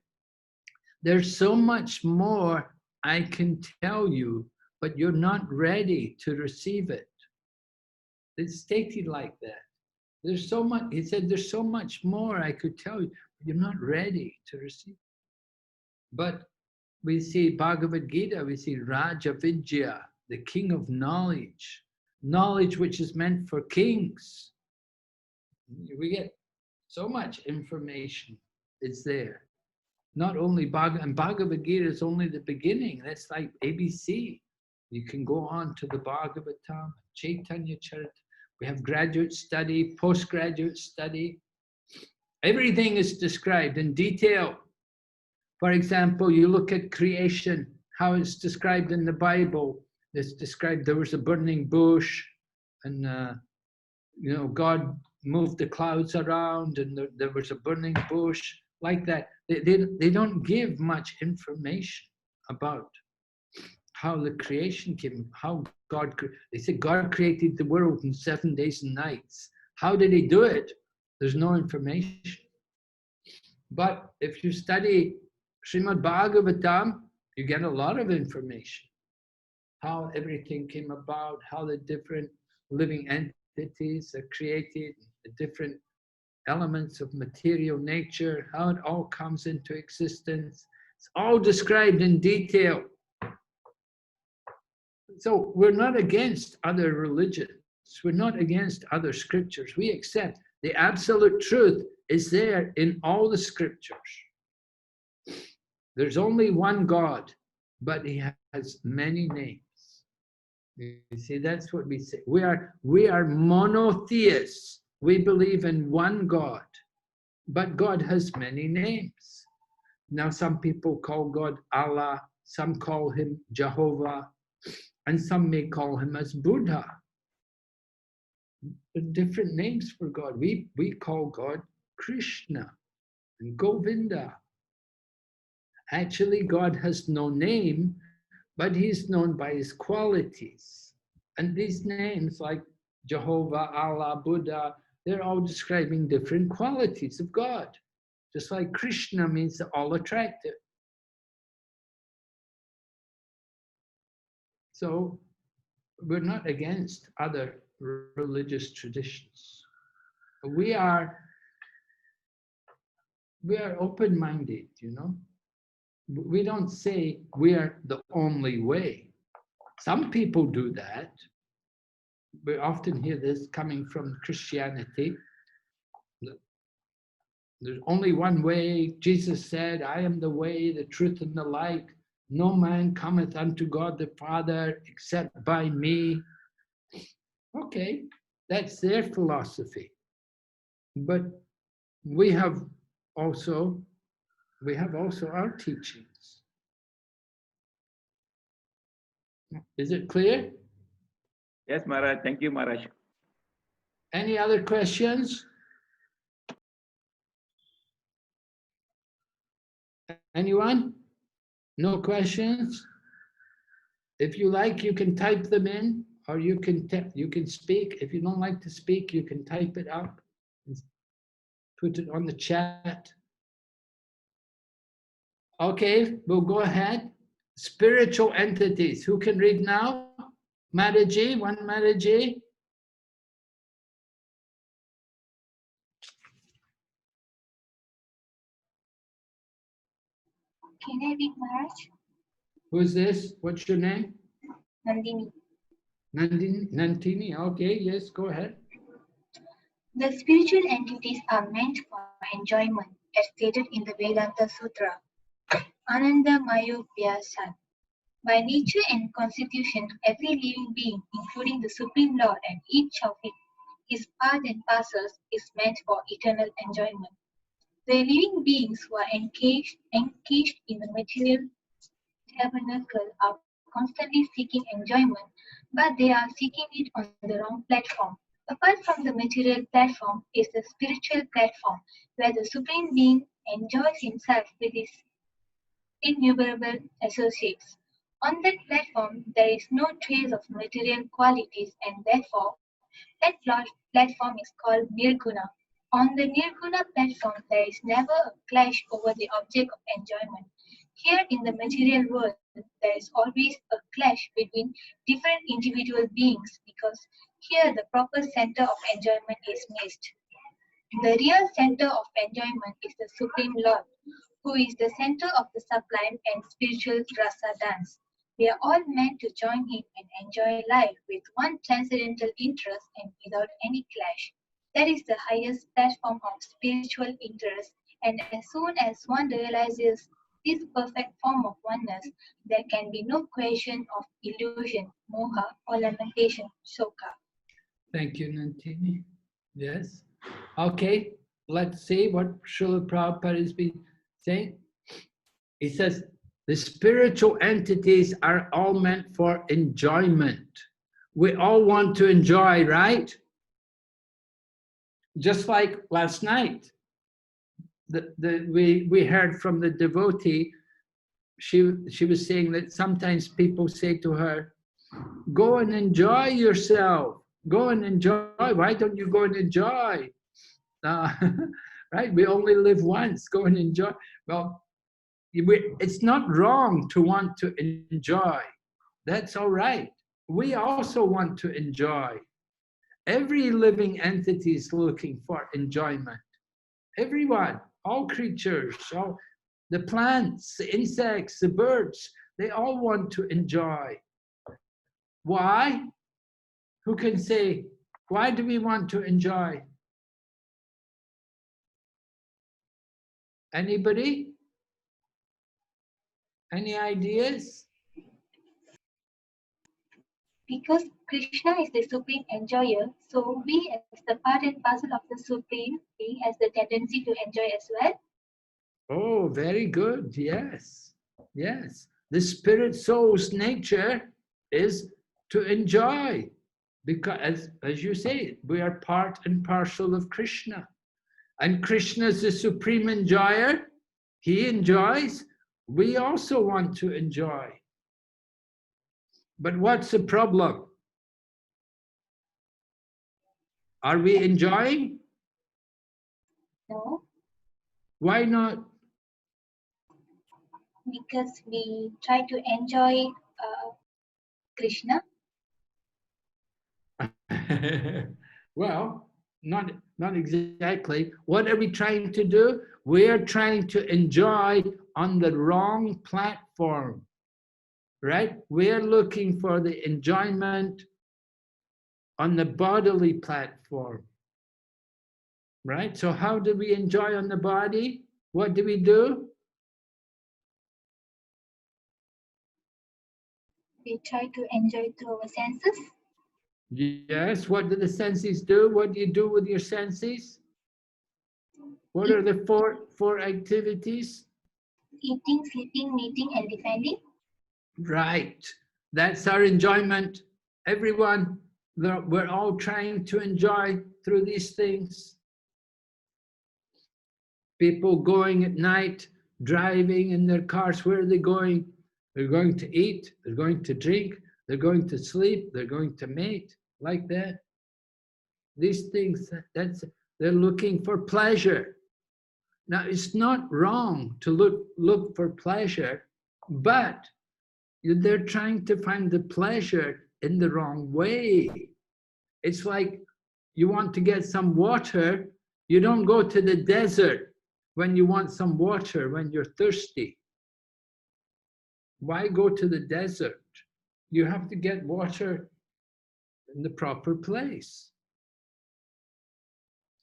there's so much more I can tell you, but you're not ready to receive it. It's stated like that. There's so much, he said, there's so much more I could tell you, but you're not ready to receive it. But we see Bhagavad Gita, we see Raja Vidya, the king of knowledge, knowledge which is meant for kings. We get so much information, it's there. Not only Bhagavad Gita is only the beginning, that's like ABC. You can go on to the Bhagavatam, Chaitanya Charita. We have graduate study, postgraduate study. Everything is described in detail. For example, you look at creation, how it's described in the Bible. It's described there was a burning bush, and God moved the clouds around, and there was a burning bush, like that. They don't give much information about how the creation came, how they say God created the world in 7 days and nights. How did he do it? There's no information. But if you study Srimad Bhagavatam, you get a lot of information. How everything came about, how the different living entities are created, the different elements of material nature, how it all comes into existence. It's all described in detail. So we're not against other religions. We're not against other scriptures. We accept the absolute truth is there in all the scriptures. There's only one God, but he has many names. You see, that's what we say. We are monotheists. We believe in one God, but God has many names. Now some people call God Allah, some call him Jehovah, and some may call him as Buddha. Different names for God. We call God Krishna and Govinda. Actually, God has no name, but he's known by his qualities. And these names like Jehovah, Allah, Buddha, they're all describing different qualities of God. Just like Krishna means all attractive. So we're not against other religious traditions. We are open-minded, you know. We don't say we are the only way. Some people do that. We often hear this coming from Christianity. There's only one way. Jesus said, I am the way, the truth, and the light. No man cometh unto God the Father except by me. Okay, that's their philosophy. But we have also our teachings. Is it clear? Yes, Maharaj. Thank you, Maharaj. Any other questions? Anyone? No questions? If you like, you can type them in, or you can speak. If you don't like to speak, you can type it up and put it on the chat. Okay, we'll go ahead. Spiritual entities. Who can read now? Mataji, one Mataji. Can I read, Maharaj? Who's this? What's your name? Nandini. Nantini. Okay, yes, go ahead. The spiritual entities are meant for enjoyment, as stated in the Vedanta Sutra. Ananda Mayopyasad. By nature and constitution, every living being, including the Supreme Lord and each of his part and parcels, is meant for eternal enjoyment. The living beings who are engaged in the material tabernacle are constantly seeking enjoyment, but they are seeking it on the wrong platform. Apart from the material platform is the spiritual platform, where the Supreme Being enjoys himself with his innumerable associates. On that platform, there is no trace of material qualities, and therefore, that platform is called Nirguna. On the Nirguna platform, there is never a clash over the object of enjoyment. Here in the material world, there is always a clash between different individual beings because here the proper center of enjoyment is missed. The real center of enjoyment is the Supreme Lord, who is the center of the sublime and spiritual rasa dance. We are all meant to join him and enjoy life with one transcendental interest and without any clash. That is the highest platform of spiritual interest, and as soon as one realizes this perfect form of oneness, there can be no question of illusion, moha, or lamentation, shoka. Thank you, Nantini. Yes. Okay, let's see what Srila Prabhupada has been saying. He says, the spiritual entities are all meant for enjoyment. We all want to enjoy, right? Just like last night, we heard from the devotee, she was saying that sometimes people say to her, go and enjoy yourself. Go and enjoy. Why don't you go and enjoy? Right? We only live once. Go and enjoy. Well, it's not wrong to want to enjoy. That's all right. We also want to enjoy. Every living entity is looking for enjoyment. Everyone, all creatures, all the plants, the insects, the birds, they all want to enjoy. Why? Who can say, why do we want to enjoy? Anybody? Any ideas? Because Krishna is the supreme enjoyer, so we as the part and parcel of the Supreme Being has the tendency to enjoy as well. Oh, very good. Yes. Yes. The spirit soul's nature is to enjoy. Because as you say, we are part and parcel of Krishna. And Krishna is the supreme enjoyer. He enjoys. We also want to enjoy. But what's the problem? Are we enjoying? No, Why not? because we try to enjoy Krishna. Well, not exactly. What are we trying to do? We are trying to enjoy on the wrong platform, right? We are looking for the enjoyment on the bodily platform, right? So how do we enjoy on the body? What do we do? We try to enjoy through our senses. Yes, what do the senses do? What do you do with your senses? What are the four activities? Eating, sleeping, meeting, and defending. Right, that's our enjoyment. Everyone, we're all trying to enjoy through these things. People going at night, driving in their cars, where are they going? They're going to eat, they're going to drink, they're going to sleep, they're going to mate, like that. These things, they're looking for pleasure. Now, it's not wrong to look for pleasure, but they're trying to find the pleasure in the wrong way. It's like you want to get some water, you don't go to the desert when you want some water, when you're thirsty. Why go to the desert? You have to get water in the proper place.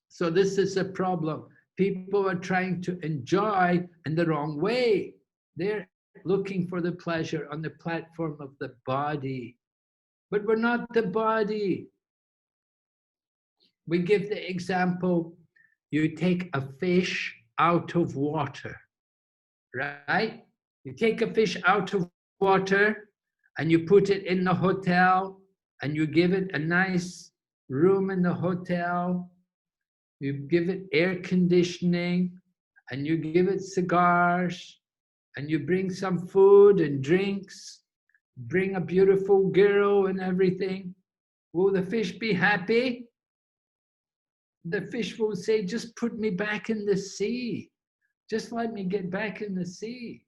So this is a problem. People are trying to enjoy in the wrong way. They're looking for the pleasure on the platform of the body. But we're not the body. We give the example, you take a fish out of water, right? You take a fish out of water and you put it in the hotel and you give it a nice room in the hotel. You give it air conditioning and you give it cigars and you bring some food and drinks, bring a beautiful girl and everything. Will the fish be happy? The fish will say, just put me back in the sea. Just let me get back in the sea.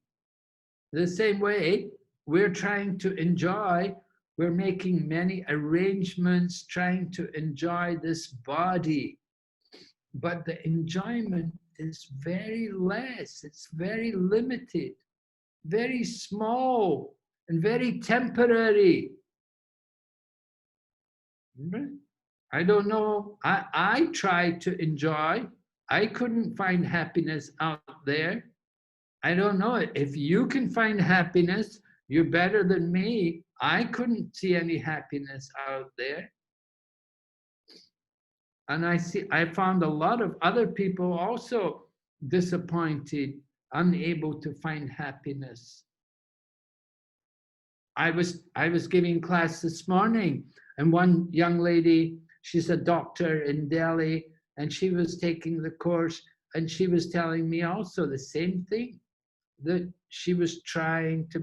The same way, we're trying to enjoy, we're making many arrangements, trying to enjoy this body. But the enjoyment is very less, it's very limited, very small, and very temporary. I don't know, I tried to enjoy, I couldn't find happiness out there. I don't know, if you can find happiness, you're better than me. I couldn't see any happiness out there. And I found a lot of other people also disappointed, unable to find happiness. I was giving class this morning, and one young lady, she's a doctor in Delhi, and she was taking the course, and she was telling me also the same thing, that she was trying to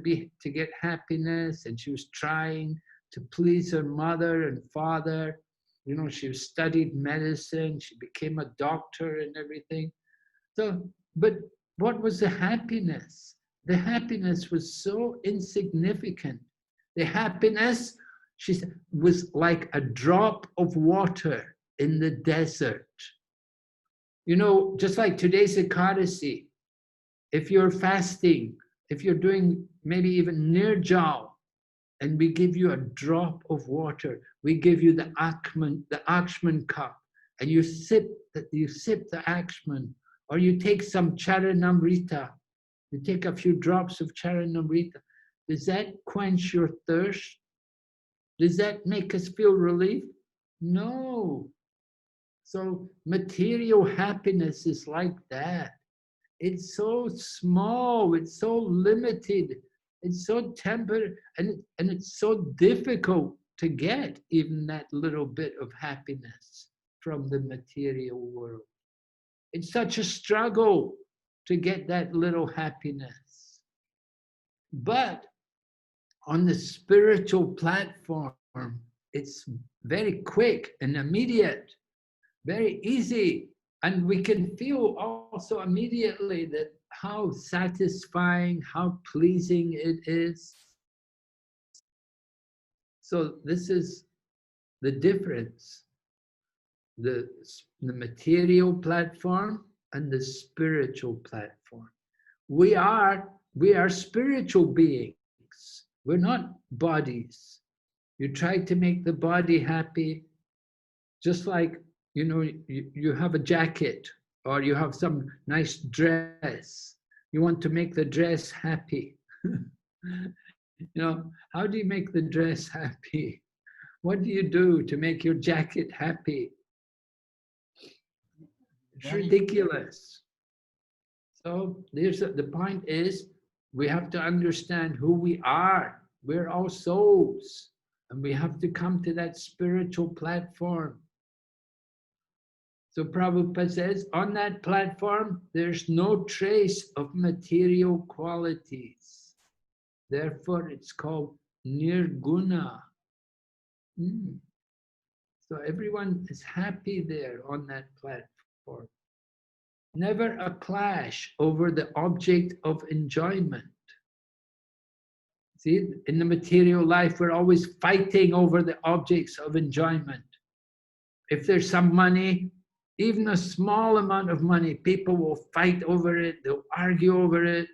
get happiness, and she was trying to please her mother and father. You know, she studied medicine, she became a doctor and everything. So, but what was the happiness? The happiness was so insignificant. The happiness, she said, was like a drop of water in the desert. You know, just like today's Ekadasi, if you're fasting, if you're doing maybe even nirjal, and we give you a drop of water, we give you the Akshman cup, and you sip the Akshman, or you take some Charanamrita, you take a few drops of Charanamrita. Does that quench your thirst? Does that make us feel relief? No. So material happiness is like that. It's so small, it's so limited, it's so tempered, and it's so difficult to get even that little bit of happiness from the material world. It's such a struggle to get that little happiness. But on the spiritual platform, it's very quick and immediate, very easy. And we can feel also immediately that how satisfying, how pleasing it is. So this is the difference. The material platform and the spiritual platform. We are spiritual beings. We're not bodies. You try to make the body happy, just like, you know, you have a jacket or you have some nice dress. You want to make the dress happy. You know, how do you make the dress happy? What do you do to make your jacket happy? It's ridiculous. So the point is, we have to understand who we are. We're all souls, and we have to come to that spiritual platform. So Prabhupada says, on that platform, there's no trace of material qualities. Therefore, it's called nirguna. So everyone is happy there on that platform. Never a clash over the object of enjoyment. See, in the material life, we're always fighting over the objects of enjoyment. If there's some money, even a small amount of money, people will fight over it, they'll argue over it.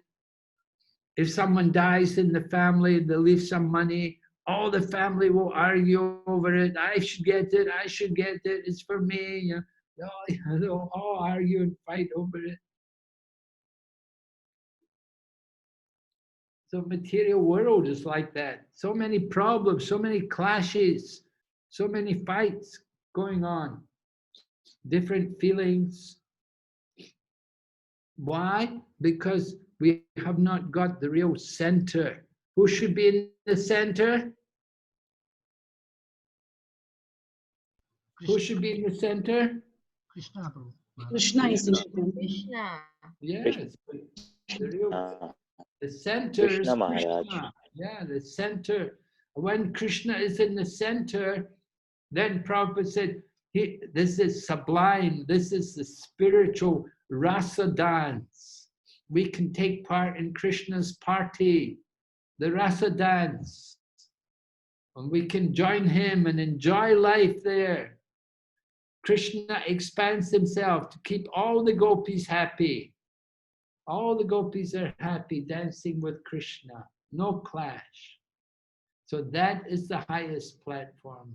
If someone dies in the family, they leave some money, all the family will argue over it. I should get it, I should get it, it's for me. You know, they'll all argue and fight over it. So material world is like that. So many problems, so many clashes, so many fights going on. Different feelings. Why? Because we have not got the real center. Who should be in the center? Who should be in the center? Krishna. Krishna is in the Krishna. Yes. The center is Krishna Maharaj. Krishna. Yeah, the center. When Krishna is in the center, then Prabhupada said, this is sublime, this is the spiritual rasa dance. We can take part in Krishna's party, the rasa dance. And we can join him and enjoy life there. Krishna expands himself to keep all the gopis happy. All the gopis are happy dancing with Krishna, no clash. So that is the highest platform.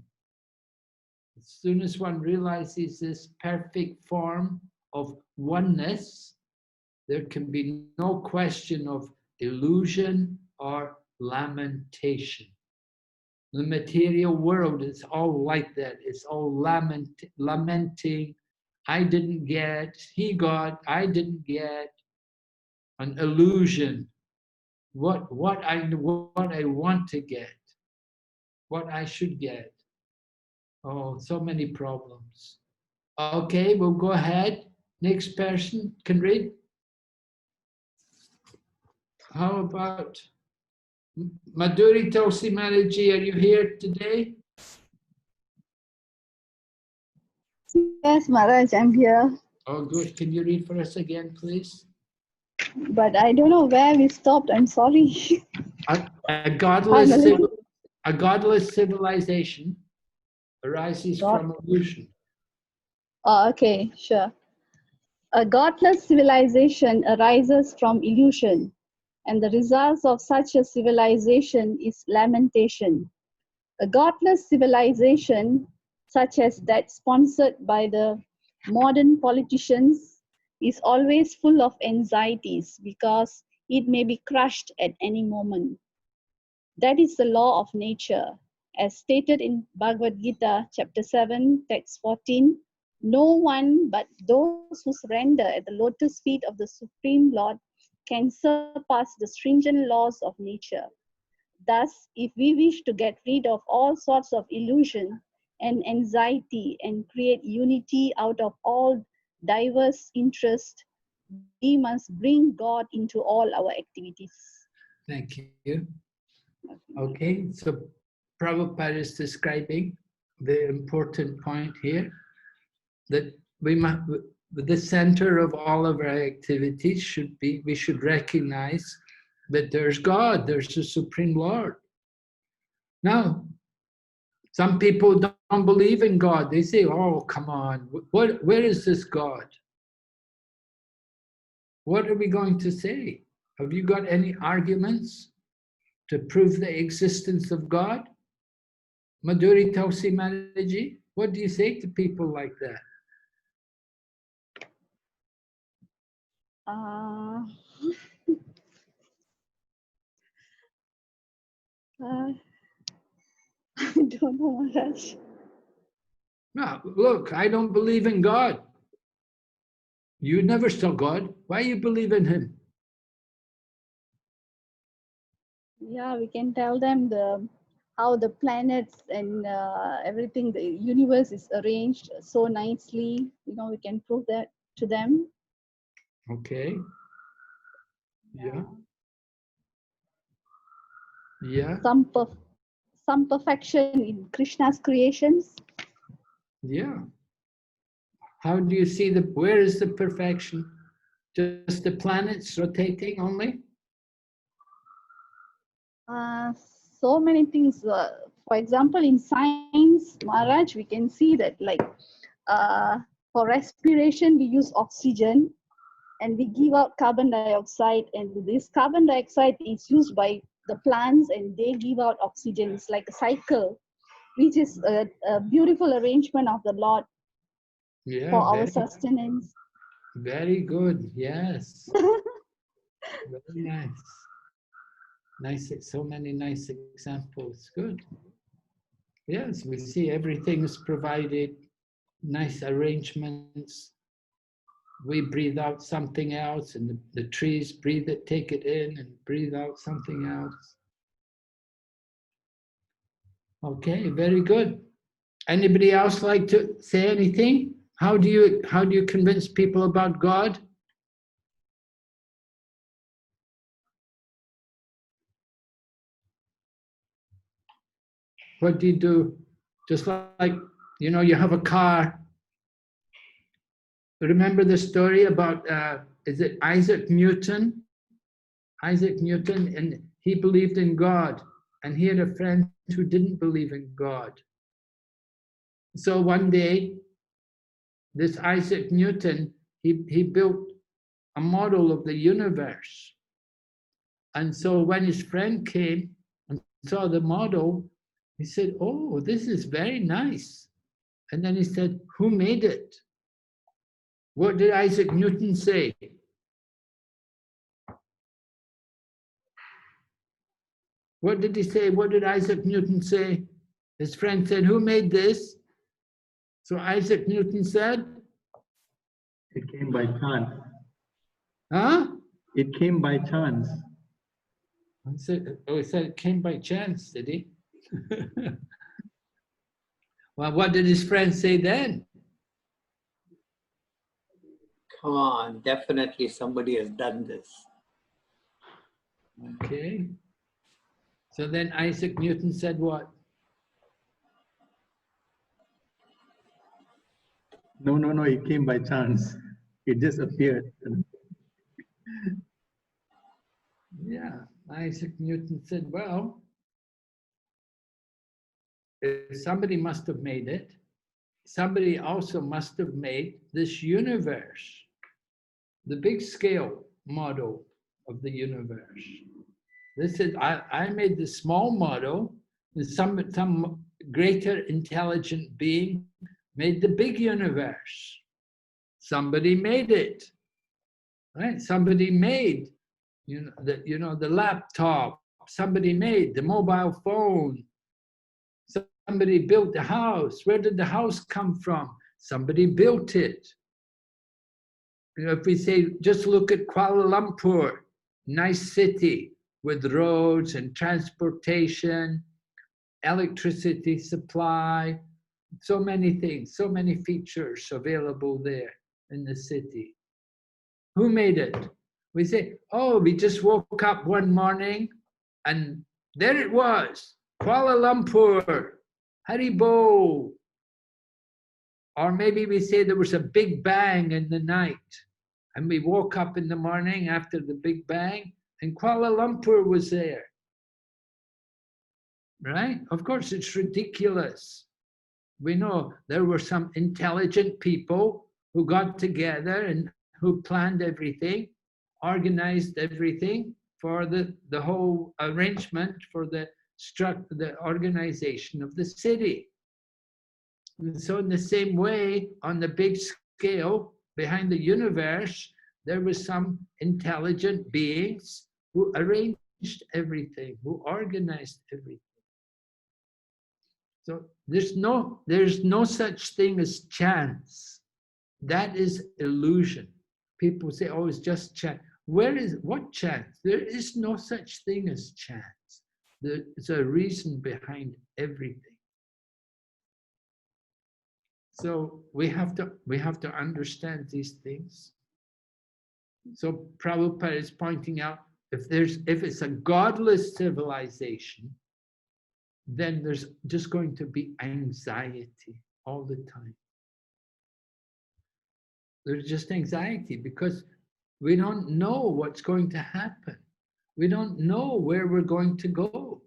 As soon as one realizes this perfect form of oneness, there can be no question of illusion or lamentation. The material world is all like that. It's all lamenting. I didn't get, he got, I didn't get. An illusion. What I want to get. What I should get. Oh, so many problems. Okay, we'll go ahead. Next person can read. How about Madhuri Tulsi Mataji, are you here today? Yes, Maharaj, I'm here. Oh, good. Can you read for us again, please? But I don't know where we stopped. I'm sorry. A godless civilization arises from illusion. Oh, okay, sure. A godless civilization arises from illusion, and the results of such a civilization is lamentation. A godless civilization, such as that sponsored by the modern politicians, is always full of anxieties because it may be crushed at any moment. That is the law of nature, as stated in Bhagavad Gita, chapter 7, text 14. No one but those who surrender at the lotus feet of the Supreme Lord can surpass the stringent laws of nature. Thus, if we wish to get rid of all sorts of illusion and anxiety and create unity out of all diverse interests, we must bring God into all our activities. Thank you. Okay, so Prabhupada is describing the important point here that we must, the center of all of our activities should be, we should recognize that there's God, there's the Supreme Lord. Now, some people don't believe in God. They say, oh, come on, where is this God? What are we going to say? Have you got any arguments to prove the existence of God? Madhuri Tulsi Mataji, what do you say to people like that? I don't know, Maharaj. No, look, I don't believe in God. You never saw God. Why you believe in him? Yeah, we can tell them how the planets and everything, the universe is arranged so nicely. You know, we can prove that to them. Okay. Yeah. Yeah. Some perfection in Krishna's creations. Yeah. How do you see where is the perfection? Just the planets rotating only? So many things. For example, in science, Maharaj, we can see that like for respiration, we use oxygen and we give out carbon dioxide, and this carbon dioxide is used by the plants and they give out oxygen. It's like a cycle, which is a beautiful arrangement of the Lord for our sustenance. Very good, yes. Very nice. Nice, so many nice examples, good. Yes, we see everything is provided, nice arrangements. We breathe out something else and the trees breathe it, take it in and breathe out something else. Okay, very good. Anybody else like to say anything? How do you convince people about God? What do you do? Just like, you know, you have a car. Remember the story about, is it Isaac Newton? Isaac Newton, and he believed in God, and he had a friend who didn't believe in God. So one day, this Isaac Newton, he built a model of the universe. And so when his friend came and saw the model, he said, oh, this is very nice. And then he said, who made it? What did Isaac Newton say? What did he say? What did Isaac Newton say? His friend said, who made this? So Isaac Newton said, it came by chance. Huh? It came by chance. He said it came by chance, did he? Well, what did his friend say then? Come on, definitely somebody has done this. Okay. So then Isaac Newton said what? No, it came by chance. It just appeared. Yeah, Isaac Newton said, well, if somebody must have made it, somebody also must have made this universe, the big scale model of the universe. This is, I made the small model, and some greater intelligent being made the big universe. Somebody made it, right? Somebody made, the laptop. Somebody made the mobile phone. Somebody built the house. Where did the house come from? Somebody built it. You know, if we say, just look at Kuala Lumpur, nice city with roads and transportation, electricity supply, so many things, so many features available there in the city. Who made it? We say, oh, we just woke up one morning and there it was, Kuala Lumpur, Haribo. Or maybe we say there was a big bang in the night and we woke up in the morning after the big bang and Kuala Lumpur was there. Right? Of course, it's ridiculous. We know there were some intelligent people who got together and who planned everything, organized everything for the whole arrangement for the organization of the city. And so in the same way, on the big scale, behind the universe, there was some intelligent beings who arranged everything, who organized everything. So there's no such thing as chance. That is illusion. People say, oh, it's just chance. What chance? There is no such thing as chance. There's a reason behind everything. So we have to understand these things. So Prabhupada is pointing out, if it's a godless civilization, then there's just going to be anxiety all the time. There's just anxiety because we don't know what's going to happen. We don't know where we're going to go.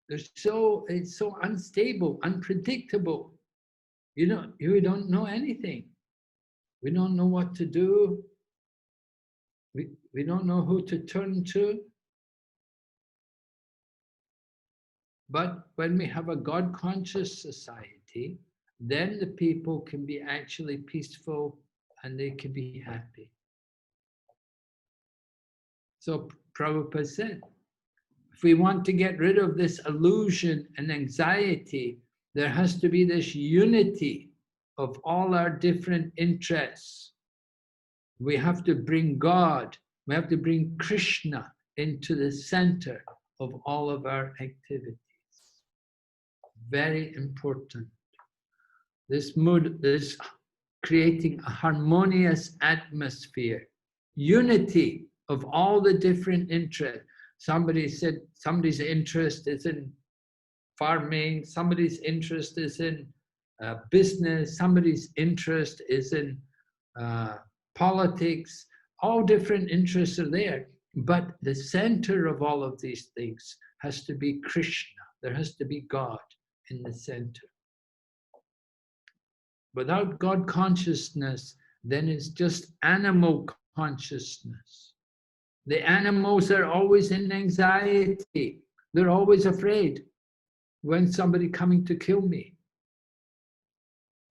It's so unstable, unpredictable. We don't know anything. We don't know what to do. We don't know who to turn to. But when we have a God-conscious society, then the people can be actually peaceful and they can be happy. So Prabhupada said, if we want to get rid of this illusion and anxiety, there has to be this unity of all our different interests. We have to bring God, we have to bring Krishna into the center of all of our activities. Very important. This mood is creating a harmonious atmosphere, unity of all the different interests. Somebody said somebody's interest is in farming, somebody's interest is in business, somebody's interest is in politics. All different interests are there, but the center of all of these things has to be Krishna. There has to be God in the center. Without God consciousness, then it's just animal consciousness. The animals are always in anxiety. They're always afraid when somebody coming to kill me.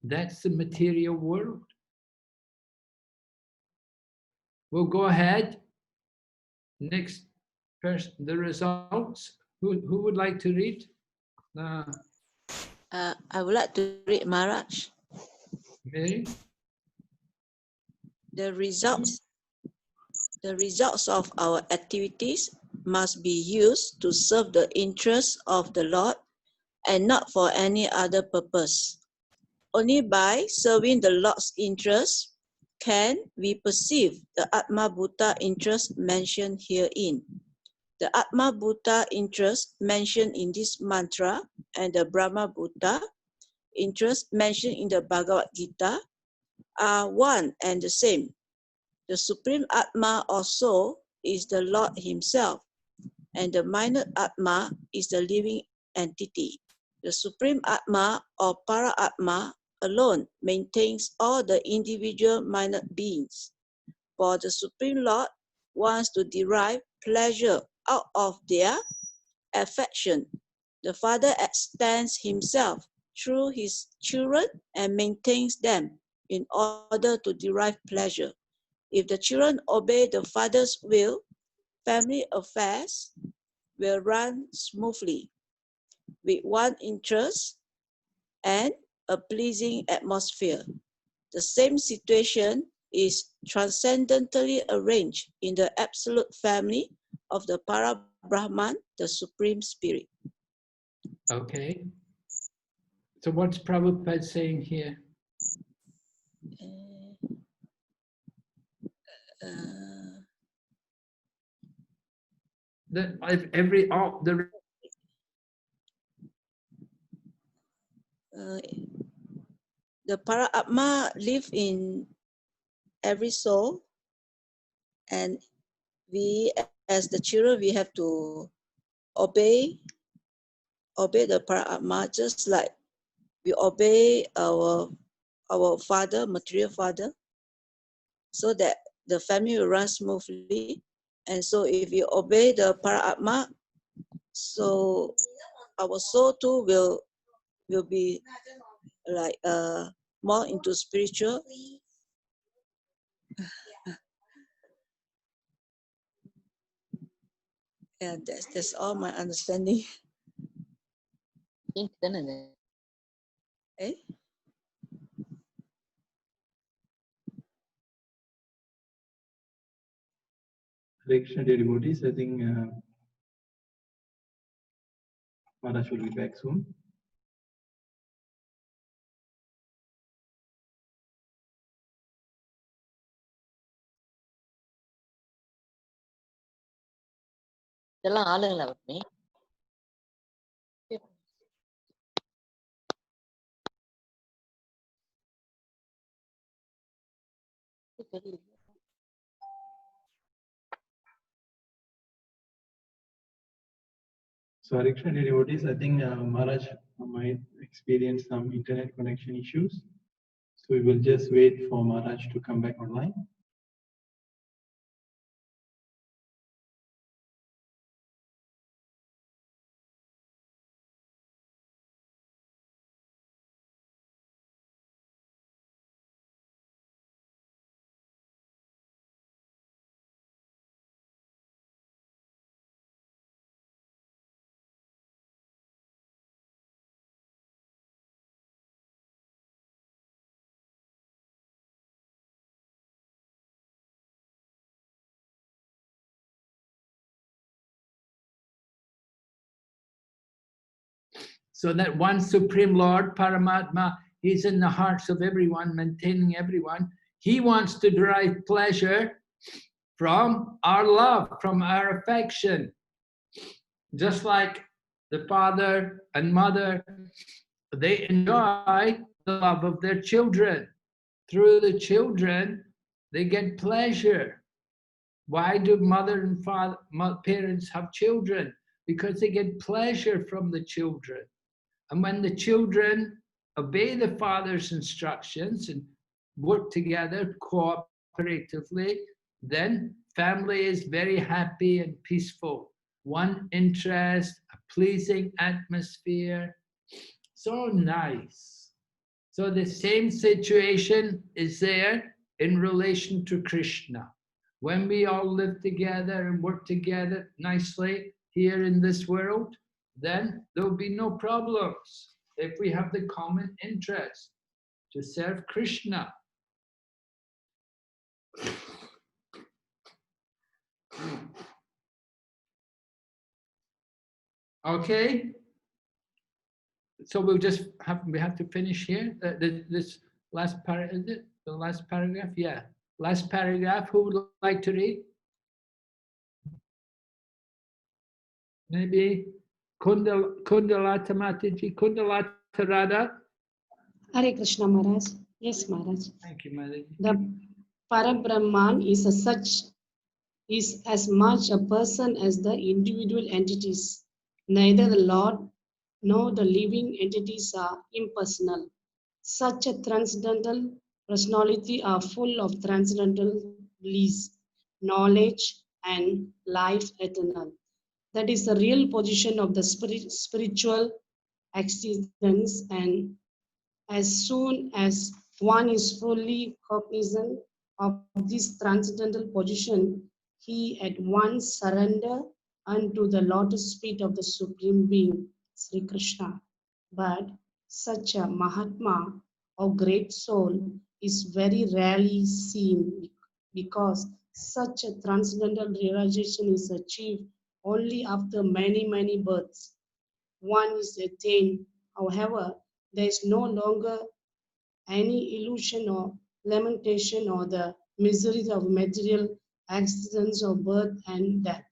That's the material world. We'll go ahead. Next person, the results. Who would like to read? I would like to read, Maharaj. Mary? The results of our activities must be used to serve the interests of the Lord and not for any other purpose. Only by serving the Lord's interests can we perceive the Atma Bhuta interest mentioned herein. The Atma Bhuta interest mentioned in this mantra and the Brahma Bhuta interest mentioned in the Bhagavad Gita are one and the same. The Supreme Atma or Soul is the Lord Himself, and the minor Atma is the living entity. The Supreme Atma or Para Atma alone maintains all the individual minor beings. For the Supreme Lord wants to derive pleasure out of their affection. The Father extends Himself through His children and maintains them in order to derive pleasure. If the children obey the Father's will, family affairs will run smoothly with one interest and a pleasing atmosphere. The same situation is transcendentally arranged in the absolute family of the Para-Brahman, the Supreme Spirit. Okay. So what's Prabhupada saying here? That the Para-Atma live in every soul, and we as the children, we have to obey the Para-Atma, just like we obey our father, material father, so that the family will run smoothly. And so if you obey the Para-Atma, so our soul too will be like more into spiritual. Yeah, that's all my understanding. Eh? Krishna devotees, I think Maharaj will be back soon. இதெல்லாம் ஆளுங்களா me? So Krishna devotees, I think Maharaj might experience some internet connection issues. So we will just wait for Maharaj to come back online. So that one Supreme Lord, Paramatma, he's in the hearts of everyone, maintaining everyone. He wants to derive pleasure from our love, from our affection. Just like the father and mother, they enjoy the love of their children. Through the children, they get pleasure. Why do mother and father, parents have children? Because they get pleasure from the children. And when the children obey the father's instructions and work together cooperatively, then family is very happy and peaceful. One interest, a pleasing atmosphere. So nice. So the same situation is there in relation to Krishna. When we all live together and work together nicely here in this world, then there will be no problems if we have the common interest to serve Krishna. Okay, so we have to finish here. This last paragraph, is it the last paragraph? Yeah, last paragraph. Who would like to read? Maybe Kundalata Mataji, Kundalata Radha. Hare Krishna Maharaj. Yes, Maharaj. Thank you, Mataji. The Parabrahman is as much a person as the individual entities. Neither the Lord nor the living entities are impersonal. Such a transcendental personality are full of transcendental bliss, knowledge, and life eternal. That is the real position of the spiritual existence, and as soon as one is fully cognizant of this transcendental position, he at once surrender unto the lotus feet of the Supreme Being, Sri Krishna. But such a Mahatma or great soul is very rarely seen because such a transcendental realization is achieved only after many, many births. One is attained, however, there is no longer any illusion or lamentation or the miseries of material accidents of birth and death,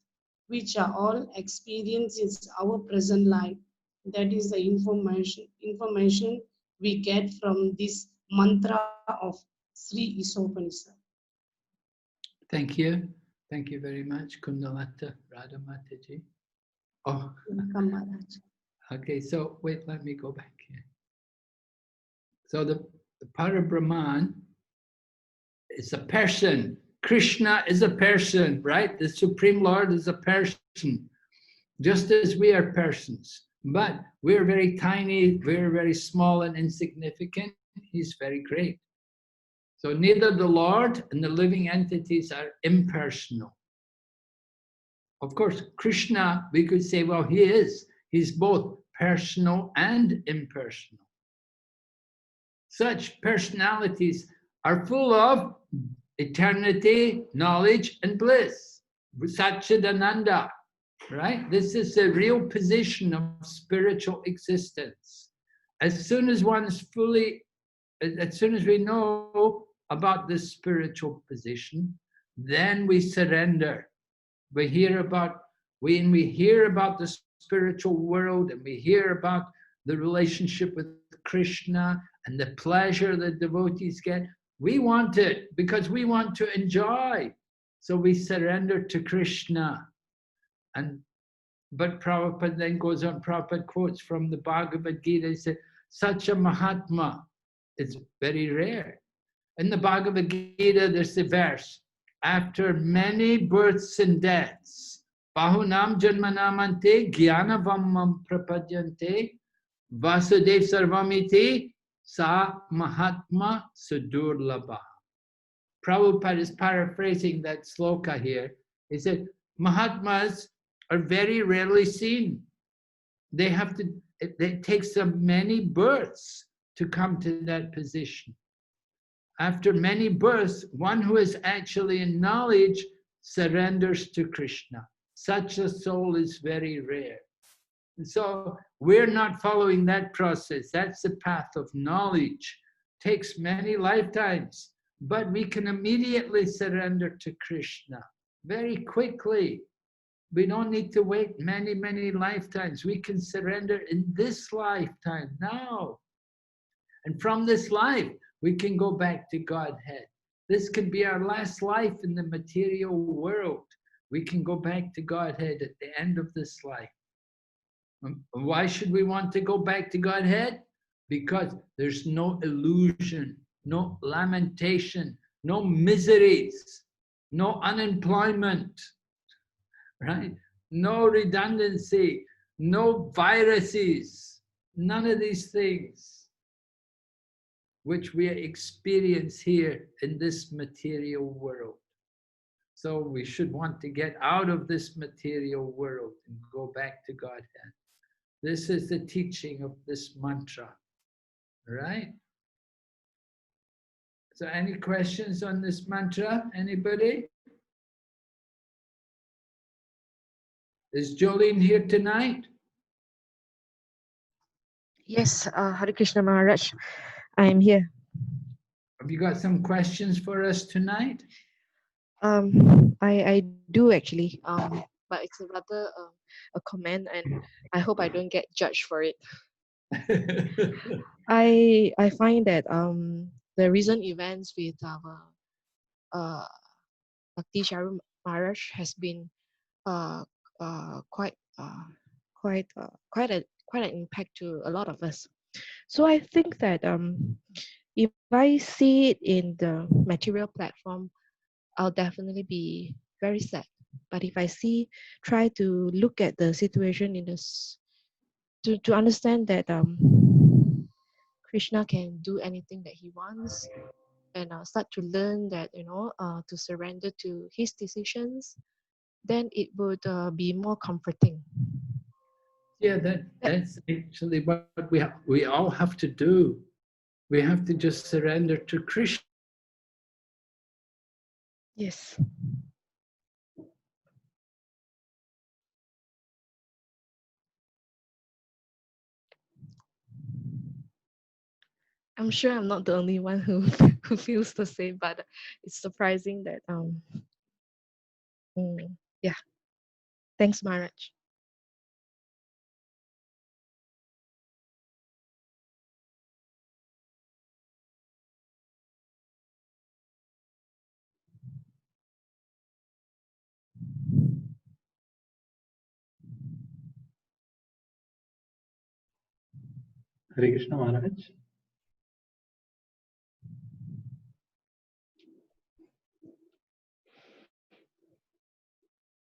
which are all experiences our present life. That is the information we get from this mantra of Śrī Īśopaniṣad. Thank you. Thank you very much, Kundalata Radha Mataji. Oh, okay, so wait, let me go back here. So the Parabrahman is a person. Krishna is a person, right? The Supreme Lord is a person, just as we are persons. But we're very tiny, we're very small and insignificant. He's very great. So neither the Lord and the living entities are impersonal. Of course, Krishna, we could say, well, he's both personal and impersonal. Such personalities are full of eternity, knowledge, and bliss. Satchidananda, right? This is the real position of spiritual existence. As soon as we know about this spiritual position, then we surrender. When we hear about the spiritual world and we hear about the relationship with Krishna and the pleasure that devotees get, we want it because we want to enjoy. So we surrender to Krishna. But Prabhupada then goes on, Prabhupada quotes from the Bhagavad Gita, he said, such a Mahatma is very rare. In the Bhagavad Gita, there's a verse, after many births and deaths, Bahunam Janmanamante Jnanavamam Prapadyante Vasudev Sarvamiti Sa Mahatma Sudurlabha. Prabhupada is paraphrasing that sloka here. He said, Mahatmas are very rarely seen. It takes them many births to come to that position. After many births, one who is actually in knowledge surrenders to Krishna. Such a soul is very rare. And so we're not following that process. That's the path of knowledge. Takes many lifetimes, but we can immediately surrender to Krishna very quickly. We don't need to wait many, many lifetimes. We can surrender in this lifetime now. And from this life, we can go back to Godhead. This can be our last life in the material world. We can go back to Godhead at the end of this life. Why should we want to go back to Godhead? Because there's no illusion, no lamentation, no miseries, no unemployment, right? No redundancy, no viruses, none of these things which we experience here in this material world. So we should want to get out of this material world and go back to Godhead. This is the teaching of this mantra, right? So any questions on this mantra? Anybody? Is Jolene here tonight? Yes, Hare Krishna Maharaj, I am here. Have you got some questions for us tonight? I do actually, but it's rather a comment, and I hope I don't get judged for it. I find that the recent events with our Bhakti Sharu Maharaj has been quite an impact to a lot of us. So I think that if I see it in the material platform, I'll definitely be very sad. But if I try to look at the situation in this, to understand that Krishna can do anything that he wants, and start to learn that to surrender to his decisions, then it would be more comforting. Yeah, that's actually what we all have to do. We have to just surrender to Krishna. Yes. I'm sure I'm not the only one who who feels the same, but it's surprising that yeah. Thanks, Maharaj. Hare Krishna Maharaj.